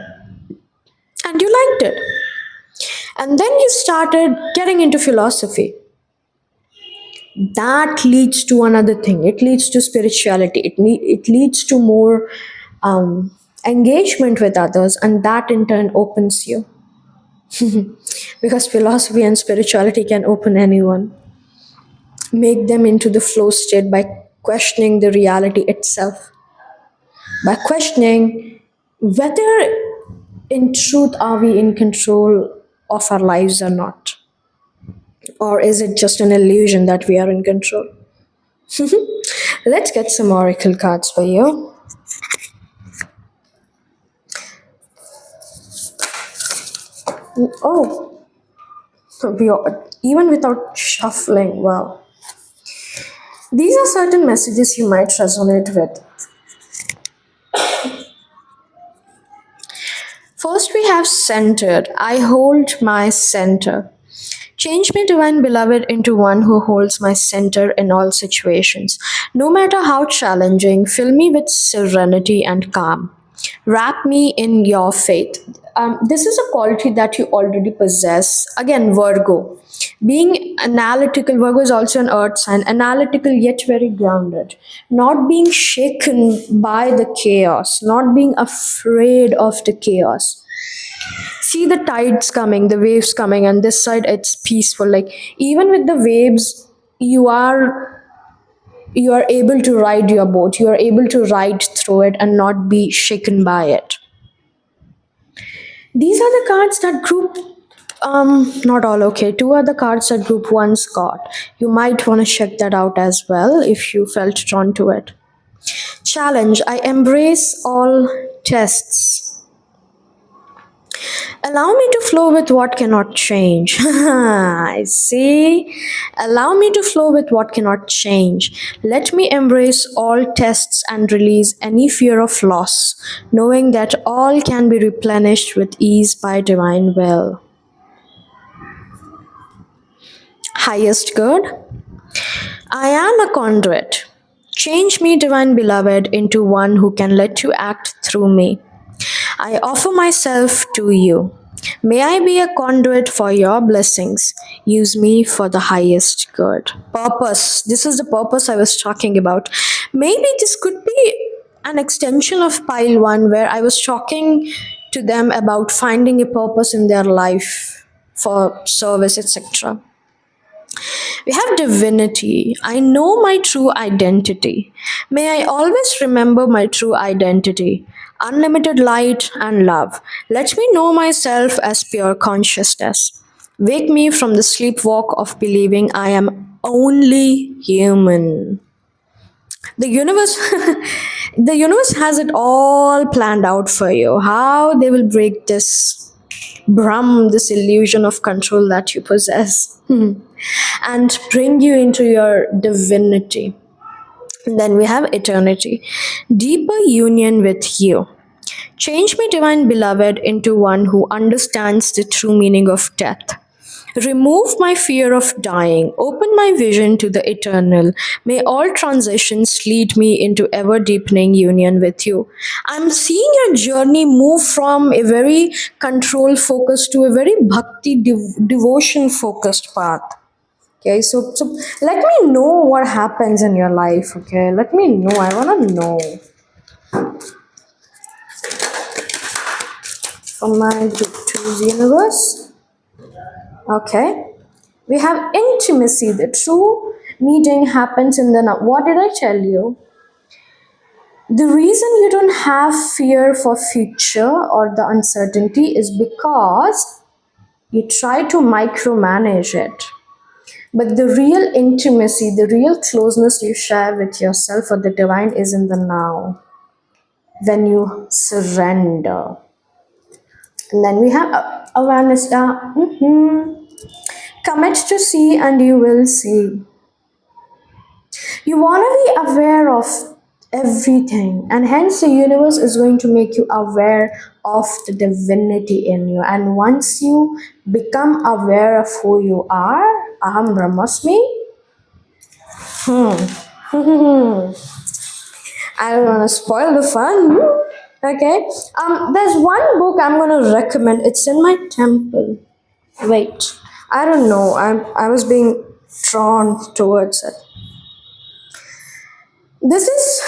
and you liked it and then you started getting into philosophy. That leads to another thing, it leads to spirituality, it leads to more engagement with others and that in turn opens you because philosophy and spirituality can open anyone, make them into the flow state by questioning the reality itself, by questioning whether in truth are we in control of our lives or not, or is it just an illusion that we are in control. Let's get some oracle cards for you. Oh, even without shuffling, wow. These are certain messages you might resonate with. First, we have centered. I hold my center. Change me, divine beloved, into one who holds my center in all situations. No matter how challenging, fill me with serenity and calm. Wrap me in your faith. This is a quality that you already possess. Again, Virgo. Being analytical, Virgo is also an earth sign, analytical yet very grounded. Not being shaken by the chaos, not being afraid of the chaos. See the tides coming, the waves coming, and this side it's peaceful. Like even with the waves, you are able to ride your boat. You are able to ride through it and not be shaken by it. These are the cards that group not all okay. Two are the cards that group one's got. You might want to check that out as well if you felt drawn to it. Challenge. I embrace all tests. Allow me to flow with what cannot change. I see. Allow me to flow with what cannot change. Let me embrace all tests and release any fear of loss, knowing that all can be replenished with ease by divine will. Highest good. I am a conduit. Change me, divine beloved, into one who can let you act through me. I offer myself to you. May I be a conduit for your blessings. Use me for the highest good. Purpose. This is the purpose I was talking about. Maybe this could be an extension of pile one where I was talking to them about finding a purpose in their life for service, etc. We have divinity. I know my true identity. May I always remember my true identity. Unlimited light and love. Let me know myself as pure consciousness. Wake me from the sleepwalk of believing I am only human. The universe the universe has it all planned out for you. How they will break this this illusion of control that you possess, and bring you into your divinity. Then we have eternity, deeper union with you. Change me, divine beloved, into one who understands the true meaning of death. Remove my fear of dying. Open my vision to the eternal. May all transitions lead me into ever deepening union with you. I'm seeing your journey move from a very control focused to a very bhakti devotion focused path. Okay, so let me know what happens in your life. Okay, let me know. I wanna know. From my group two's universe. Okay. We have intimacy. The true meeting happens in the now. What did I tell you? The reason you don't have fear for future or the uncertainty is because you try to micromanage it. But the real intimacy, the real closeness you share with yourself or the divine is in the now, when you surrender. And then we have awareness. Commit to see and you will see. You want to be aware of everything, and hence the universe is going to make you aware of the divinity in you. And once you become aware of who you are, Aham Brahmasmi, I don't want to spoil the fun. Okay. There's one book I'm gonna recommend. It's in my temple. Wait. I don't know. I was being drawn towards it. This is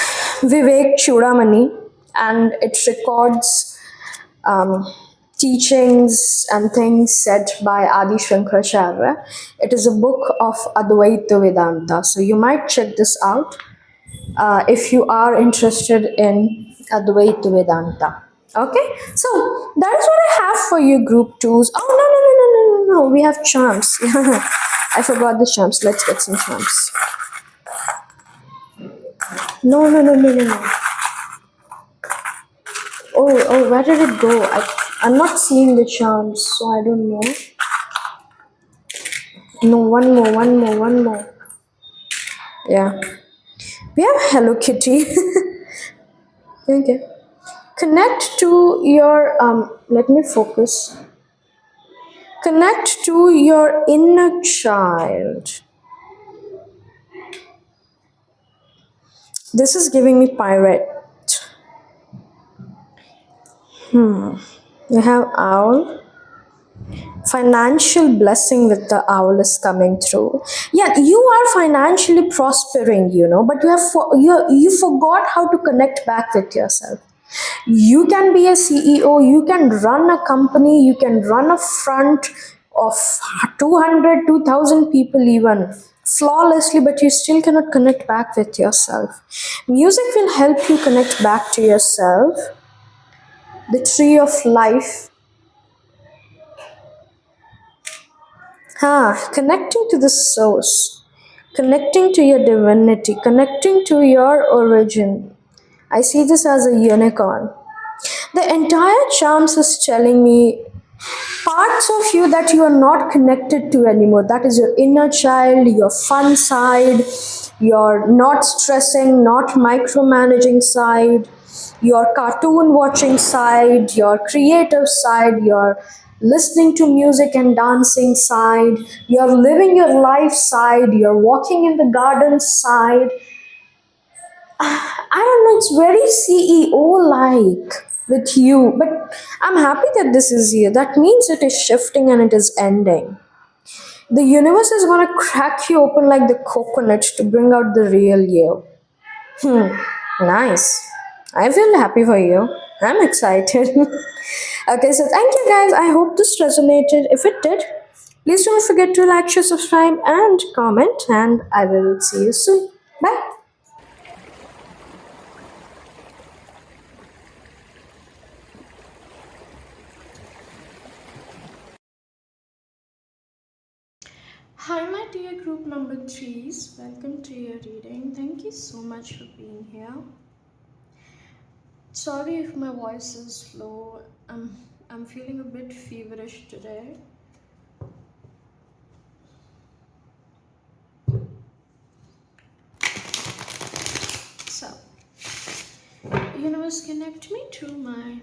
Vivek Chudamani, and it records teachings and things said by Adi Shankaracharya. It is a book of Advaita Vedanta, so you might check this out if you are interested in Advaita Vedanta. Okay, so that is what I have for you, group twos. Oh, no, we have charms. I forgot the charms. Let's get some charms. No. Oh, where did it go? I'm not seeing the charms, so I don't know. No, one more. Yeah. We have Hello Kitty. Okay. Connect to your let me focus. Connect to your inner child. This is giving me pirate. We have owl. Financial blessing with the owl is coming through. Yeah, you are financially prospering, but you forgot how to connect back with yourself. You can be a CEO, you can run a company, you can run a front of 200, 2,000 people even flawlessly, but you still cannot connect back with yourself. Music will help you connect back to yourself. The tree of life. Connecting to the source, connecting to your divinity, connecting to your origin. I see this as a unicorn. The entire charms is telling me parts of you that you are not connected to anymore. That is your inner child, your fun side, your not stressing, not micromanaging side, your cartoon watching side, your creative side, your listening to music and dancing side, your living your life side, your walking in the garden side. I don't know, it's very CEO like with you, but I'm happy that this is here. That means it is shifting and it is ending. The universe is going to crack you open like the coconut to bring out the real you. Nice. I feel happy for you. I'm excited. Okay, so thank you guys. I hope this resonated. If it did, please don't forget to like, share, subscribe, and comment. And I will see you soon. Bye.
Hi, my dear group number threes. Welcome to your reading. Thank you so much for being here. Sorry if my voice is low. I'm feeling a bit feverish today. So, universe, connect me to my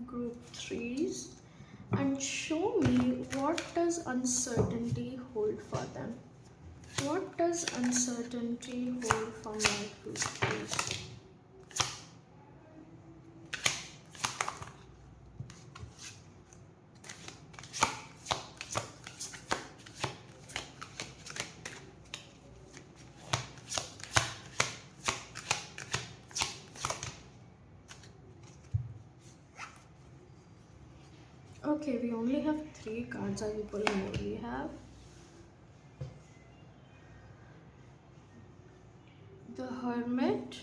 group threes and show me what does uncertainty hold for them. What does uncertainty hold for my group threes? Okay, we only have three cards. I will pull more. We have the Hermit,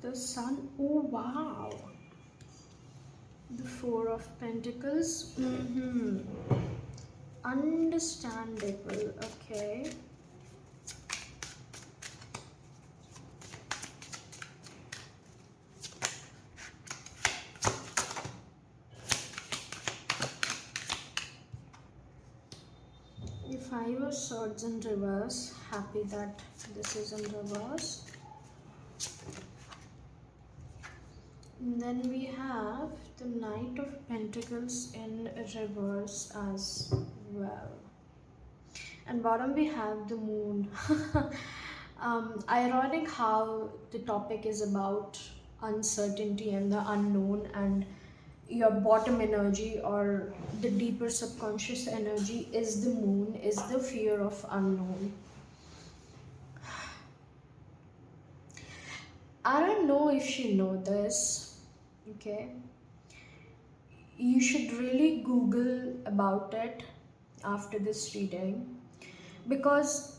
the Sun. Oh wow! The Four of Pentacles. Understandable. Okay. The Five of Swords in reverse. Happy that this is in reverse. And then we have the Knight of Pentacles in reverse as well. And bottom we have the Moon. Ironic how the topic is about uncertainty and the unknown, and your bottom energy or the deeper subconscious energy is the Moon, is the fear of unknown. I don't know if you know this, okay? You should really Google about it after this reading, because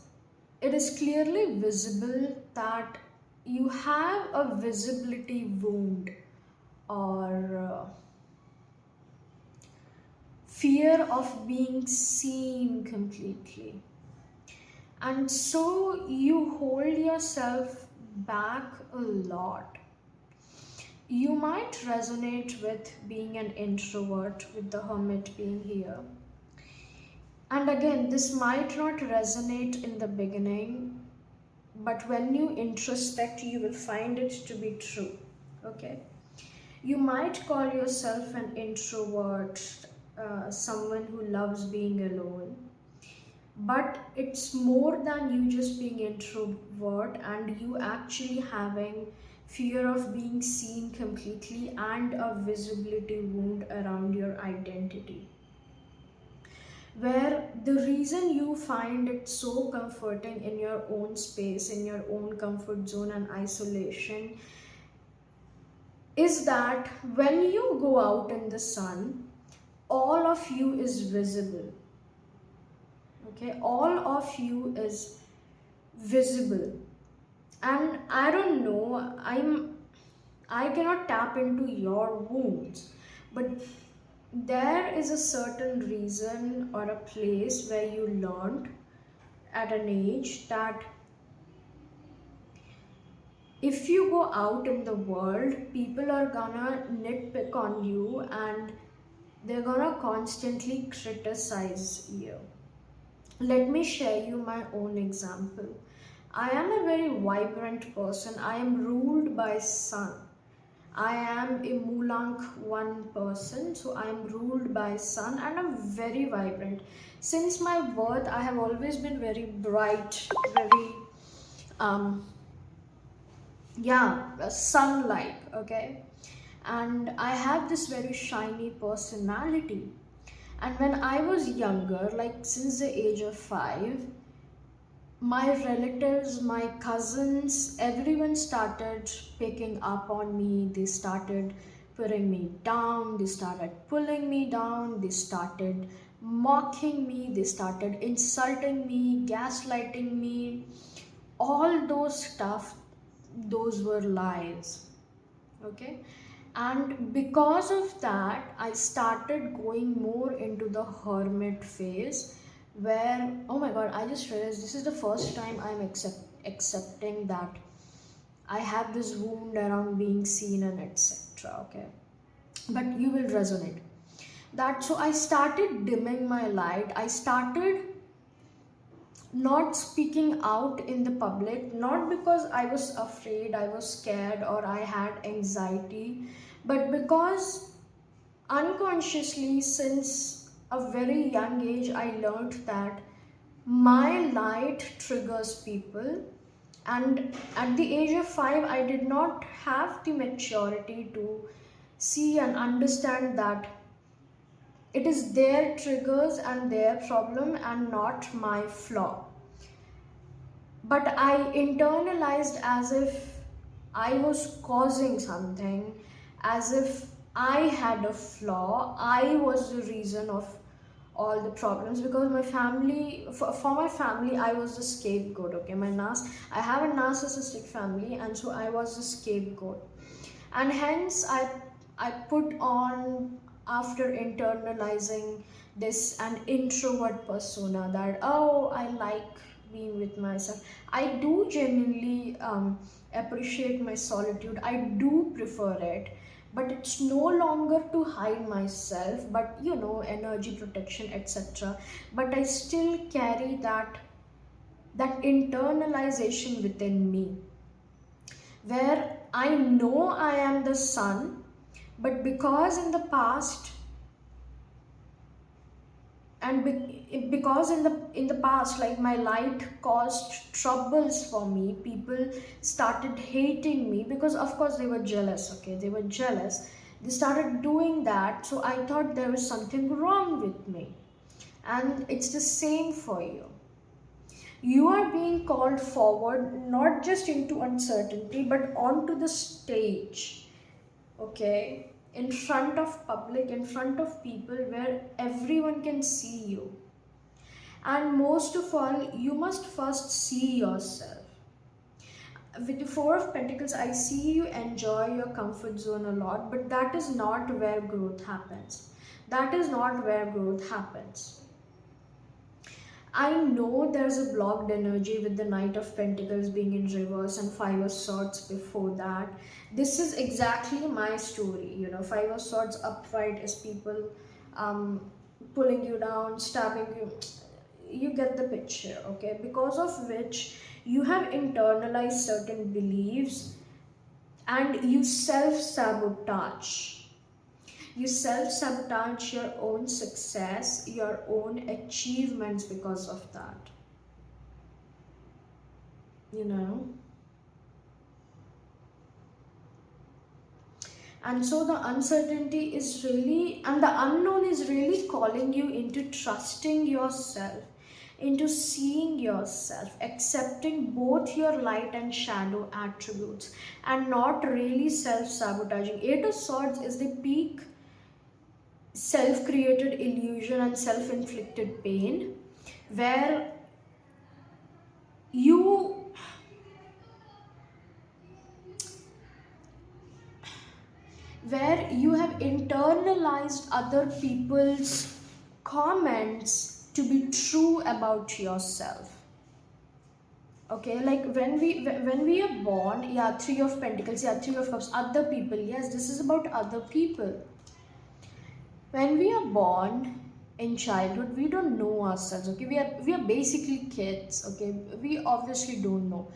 it is clearly visible that you have a visibility wound or fear of being seen completely. And so you hold yourself back a lot. You might resonate with being an introvert, with the Hermit being here. And again, this might not resonate in the beginning, but when you introspect, you will find it to be true. Okay, you might call yourself an introvert, someone who loves being alone, but it's more than you just being introvert and you actually having fear of being seen completely and a visibility wound around your identity, where the reason you find it so comforting in your own space, in your own comfort zone and isolation, is that when you go out in the sun, all of you is visible. Okay, all of you is visible. And I don't know, I cannot tap into your wounds, but there is a certain reason or a place where you learned at an age that if you go out in the world, people are gonna nitpick on you and they're gonna constantly criticize you. Let me share you my own example. I am a very vibrant person. I am ruled by sun. I am a Mulank one person, so I am ruled by sun and I'm very vibrant. Since my birth, I have always been very bright, very um yeah, sunlight, okay? And I have this very shiny personality. And when I was younger, like since the age of 5, my relatives, my cousins, everyone started picking up on me. They started putting me down, they started pulling me down, they started mocking me, they started insulting me, gaslighting me. All those stuff, those were lies. Okay, and because of that I started going more into the hermit phase, where oh my god, I just realized this is the first time I'm accepting that I have this wound around being seen and etc. Okay, but you will resonate that. So I started dimming my light. I started not speaking out in the public, not because I was afraid, I was scared, or I had anxiety, but because unconsciously, since a very young age, I learned that my light triggers people. And at the age of 5, I did not have the maturity to see and understand that it is their triggers and their problem and not my flaw. But I internalized as if I was causing something, as if I had a flaw, I was the reason of all the problems, because my family, for my family, I was the scapegoat. Okay, I have a narcissistic family, and so I was the scapegoat, and hence I put on, after internalizing this an introvert persona, that oh, I like being with myself. I do genuinely appreciate my solitude. I do prefer it, but it's no longer to hide myself, but energy protection, etc. But I still carry that internalization within me, where I know I am the sun, but because in the past, and because in the past, like my light caused troubles for me, people started hating me because of course they were jealous. Okay, they were jealous. They started doing that, so I thought there was something wrong with me. And it's the same for you. You are being called forward, not just into uncertainty, but onto the stage, okay? In front of public, in front of people where everyone can see you. And most of all, you must first see yourself. With the Four of Pentacles, I see you enjoy your comfort zone a lot, but that is not where growth happens. That is not where growth happens. I know there's a blocked energy with the Knight of Pentacles being in reverse and Five of Swords before that. This is exactly my story. Five of Swords upright is people um, pulling you down, stabbing you. You get the picture, okay? Because of which you have internalized certain beliefs and you self sabotage. You self sabotage your own success, your own achievements because of that. You know? And so the uncertainty is really, and the unknown is really calling you into trusting yourself, into seeing yourself, accepting both your light and shadow attributes, and not really self sabotaging. Eight of Swords is the peak self created illusion and self inflicted pain, where you you have internalized other people's comments to be true about yourself. Okay, like when we are born, yeah, Three of Pentacles, yeah, Three of Cups, other people, yes, this is about other people. When we are born in childhood, we don't know ourselves, okay? We are basically kids, okay? We obviously don't know.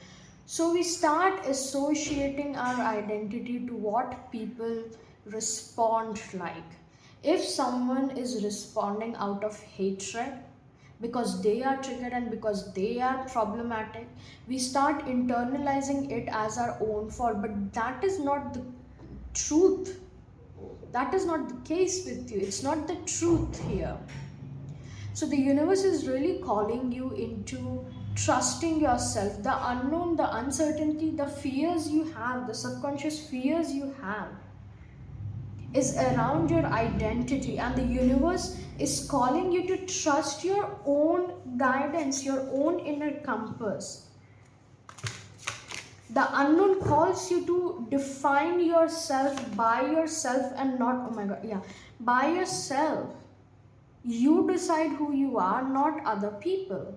So we start associating our identity to what people respond like. If someone is responding out of hatred because they are triggered and because they are problematic, we start internalizing it as our own fault, but that is not the truth. That is not the case with you. It's not the truth here. So the universe is really calling you into trusting yourself. The unknown, the uncertainty, the fears you have, the subconscious fears you have is around your identity, and the universe is calling you to trust your own guidance, your own inner compass. The unknown calls you to define yourself by yourself and not, oh my god, yeah, by yourself. You decide who you are, not other people.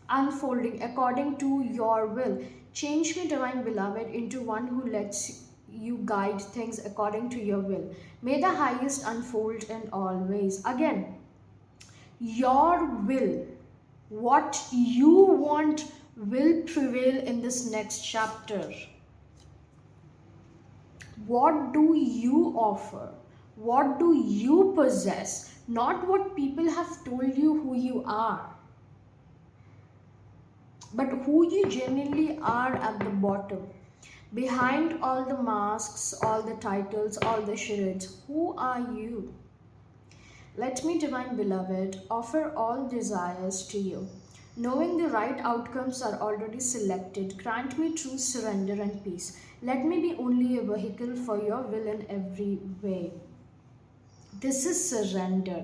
Unfolding according to your will. Change me, divine beloved, into one who lets you guide things according to your will. May the highest unfold in all ways. Again, your will, what you want, will prevail in this next chapter. What do you offer? What do you possess? Not what people have told you who you are, but who you genuinely are at the bottom. Behind all the masks, all the titles, all the charades, who are you? Let me, divine beloved, offer all desires to you. Knowing the right outcomes are already selected, grant me true surrender and peace. Let me be only a vehicle for your will in every way. This is surrender,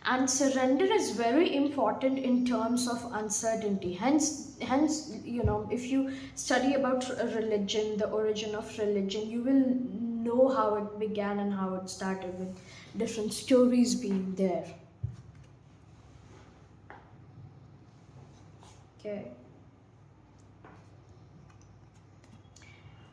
and surrender is very important in terms of uncertainty. Hence, if you study about religion, the origin of religion, you will know how it began and how it started, with different stories being there. Okay.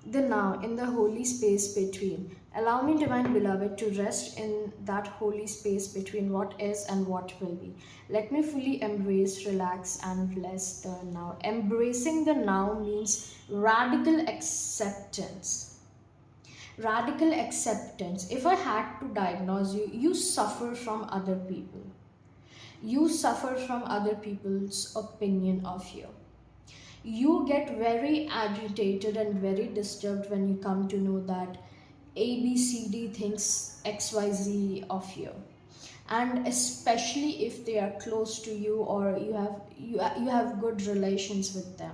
The now, in the holy space between. Allow me, divine beloved, to rest in that holy space between what is and what will be. Let me fully embrace, relax, and bless the now. Embracing the now means radical acceptance. Radical acceptance. If I had to diagnose you, you suffer from other people. You suffer from other people's opinion of you. You get very agitated and very disturbed when you come to know that ABCD thinks XYZ of you, and especially if they are close to you or you have good relations with them.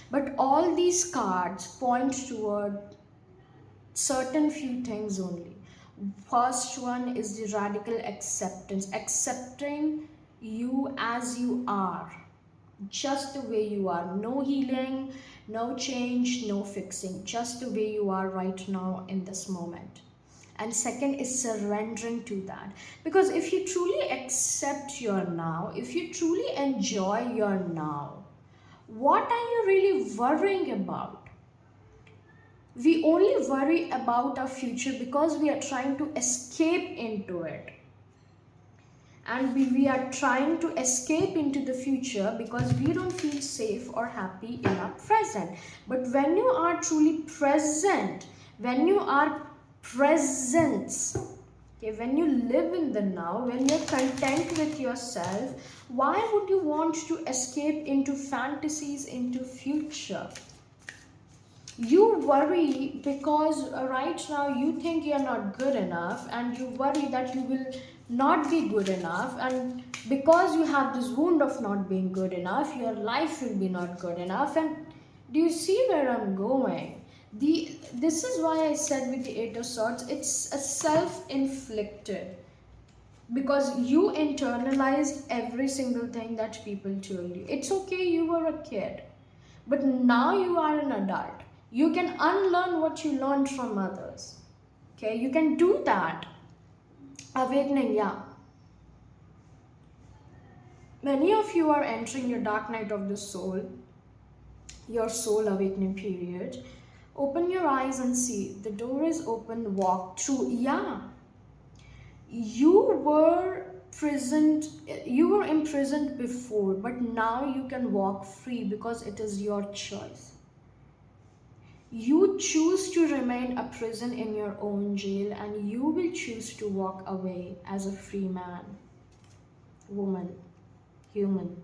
But all these cards point toward certain few things only. First one is the radical acceptance, accepting you as you are, just the way you are. No healing, no change, no fixing, just the way you are right now in this moment. And second is surrendering to that, because if you truly accept your now, if you truly enjoy your now, what are you really worrying about? We only worry about our future because we are trying to escape into it. And we are trying to escape into the future because we don't feel safe or happy in our present. But when you are truly present, when you are presence, okay, when you live in the now, when you're content with yourself, why would you want to escape into fantasies, into future? You worry because right now you think you're not good enough, and you worry that you will not be good enough, and because you have this wound of not being good enough, your life will be not good enough. And do you see where I'm going? This is why I said with the Eight of Swords, it's a self-inflicted, because you internalized every single thing that people told you. It's okay, you were a kid, but now you are an adult. You can unlearn what you learned from others. Okay, you can do that. Awakening, yeah. Many of you are entering your dark night of the soul, your soul awakening period. Open your eyes and see. The door is open, walk through. Yeah. You were you were imprisoned before, but now you can walk free because it is your choice. You choose to remain a prison in your own jail, and you will choose to walk away as a free man, woman, human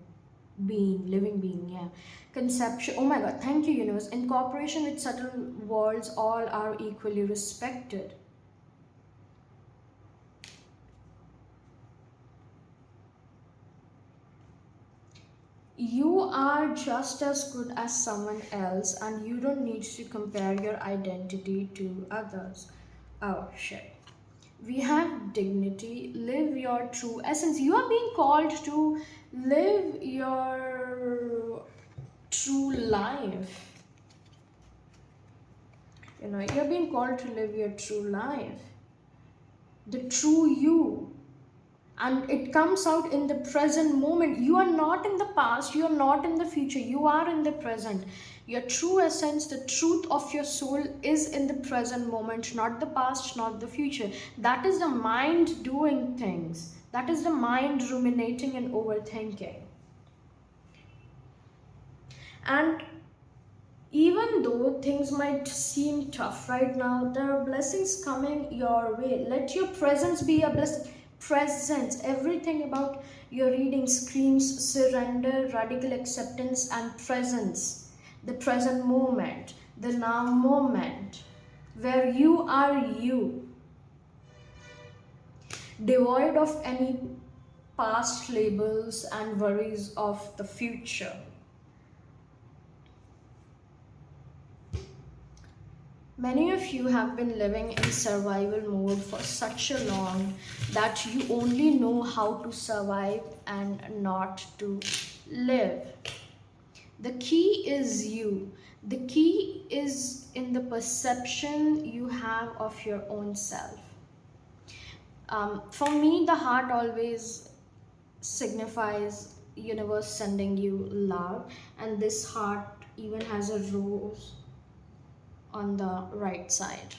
being, living being, yeah. Conception, oh my god, thank you, universe. In cooperation with subtle worlds, all are equally respected. You are just as good as someone else, and you don't need to compare your identity to others. Oh shit. We have dignity. Live your true essence. You are being called to live your true life. You know, you're being called to live your true life, the true you. And it comes out in the present moment. You are not in the past, you are not in the future, you are in the present. Your true essence, the truth of your soul, is in the present moment, not the past, not the future. That is the mind doing things, that is the mind ruminating and overthinking. And even though things might seem tough right now, there are blessings coming your way. Let your presence be a blessing. Presence, everything about your reading screams surrender, radical acceptance, and presence. The present moment, the now moment, where you are you, devoid of any past labels and worries of the future. Many of you have been living in survival mode for such a long that you only know how to survive and not to live. The key is you. The key is in the perception you have of your own self. For me, the heart always signifies universe sending you love, and this heart even has a rose on the right side.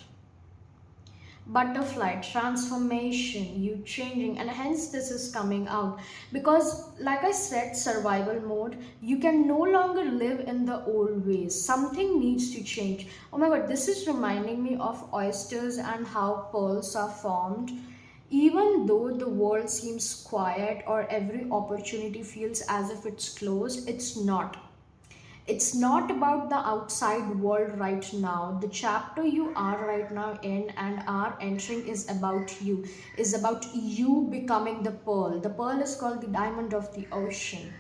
Butterfly, transformation, you changing, and hence this is coming out because, like I said, survival mode. You can no longer live in the old ways. Something needs to change. Oh my god, this is reminding me of oysters and how pearls are formed. Even though the world seems quiet or every opportunity feels as if it's closed, it's not. It's not about the outside world right now. The chapter you are right now in and are entering is about you, is about you becoming the pearl. The pearl is called the diamond of the ocean.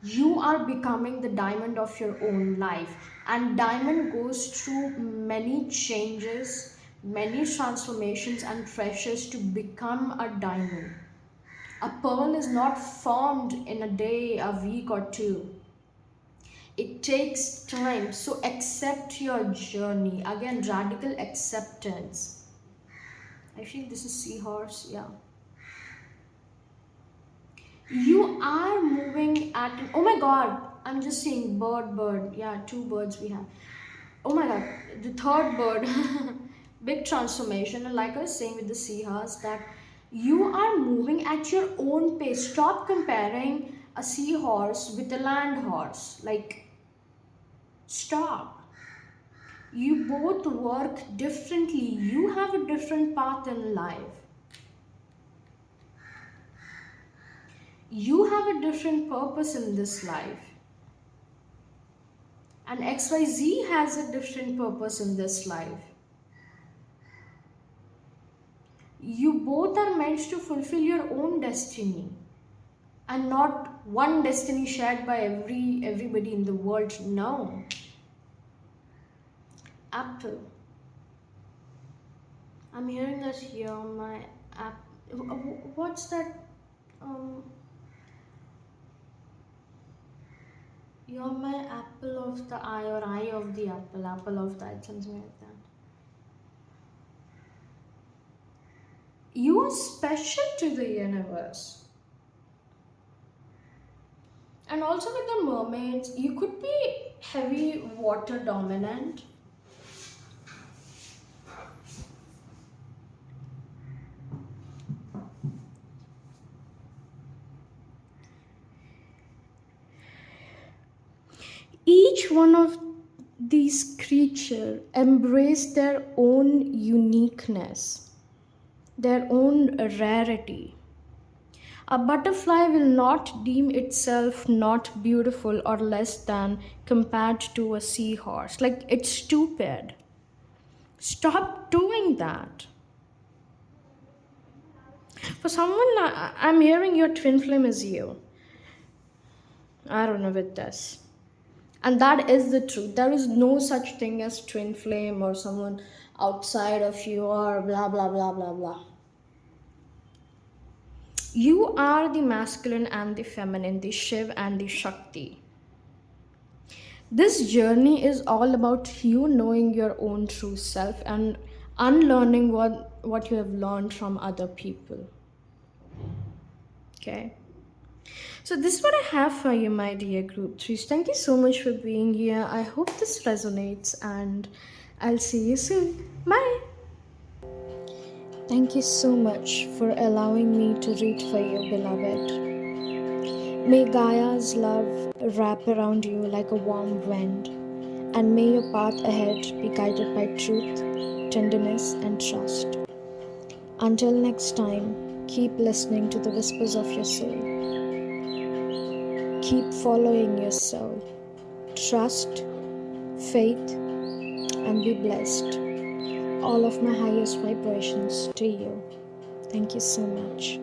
You are becoming the diamond of your own life, and diamond goes through many changes, many transformations and pressures to become a diamond. A pearl is not formed in a day, a week or two. It takes time, so accept your journey. Again, radical acceptance. I feel this is seahorse, yeah. You are moving at an, oh my god, I'm just seeing bird, yeah, two birds we have. Oh my god, the third bird. Big transformation. And like I was saying with the seahorse, that you are moving at your own pace. Stop comparing a seahorse with a land horse. Like, stop. You both work differently. You have a different path in life. You have a different purpose in this life. And XYZ has a different purpose in this life. You both are meant to fulfill your own destiny, and not one destiny shared by everybody in the world. No. Apple. I'm hearing that here on my app. What's that? Um, you're my apple of the eye, or eye of the apple, apple of the eye, something like that. You are special to the universe. And also with the mermaids, you could be heavy water dominant. Each one of these creatures embrace their own uniqueness, their own rarity. A butterfly will not deem itself not beautiful or less than compared to a seahorse. Like, it's stupid. Stop doing that. For someone, I'm hearing your twin flame is you. I don't know with this. And that is the truth. There is no such thing as twin flame or someone outside of you or blah blah blah blah blah. You are the masculine and the feminine, the Shiv and the Shakti. This journey is all about you knowing your own true self and unlearning what you have learned from other people. Okay? So this is what I have for you, my dear group threes. Thank you so much for being here. I hope this resonates, and I'll see you soon. Bye.
Thank you so much for allowing me to read for you, beloved. May Gaia's love wrap around you like a warm wind, and may your path ahead be guided by truth, tenderness, and trust. Until next time, keep listening to the whispers of your soul. Keep following your soul. Trust, faith, and be blessed. All of my highest vibrations to you. Thank you so much.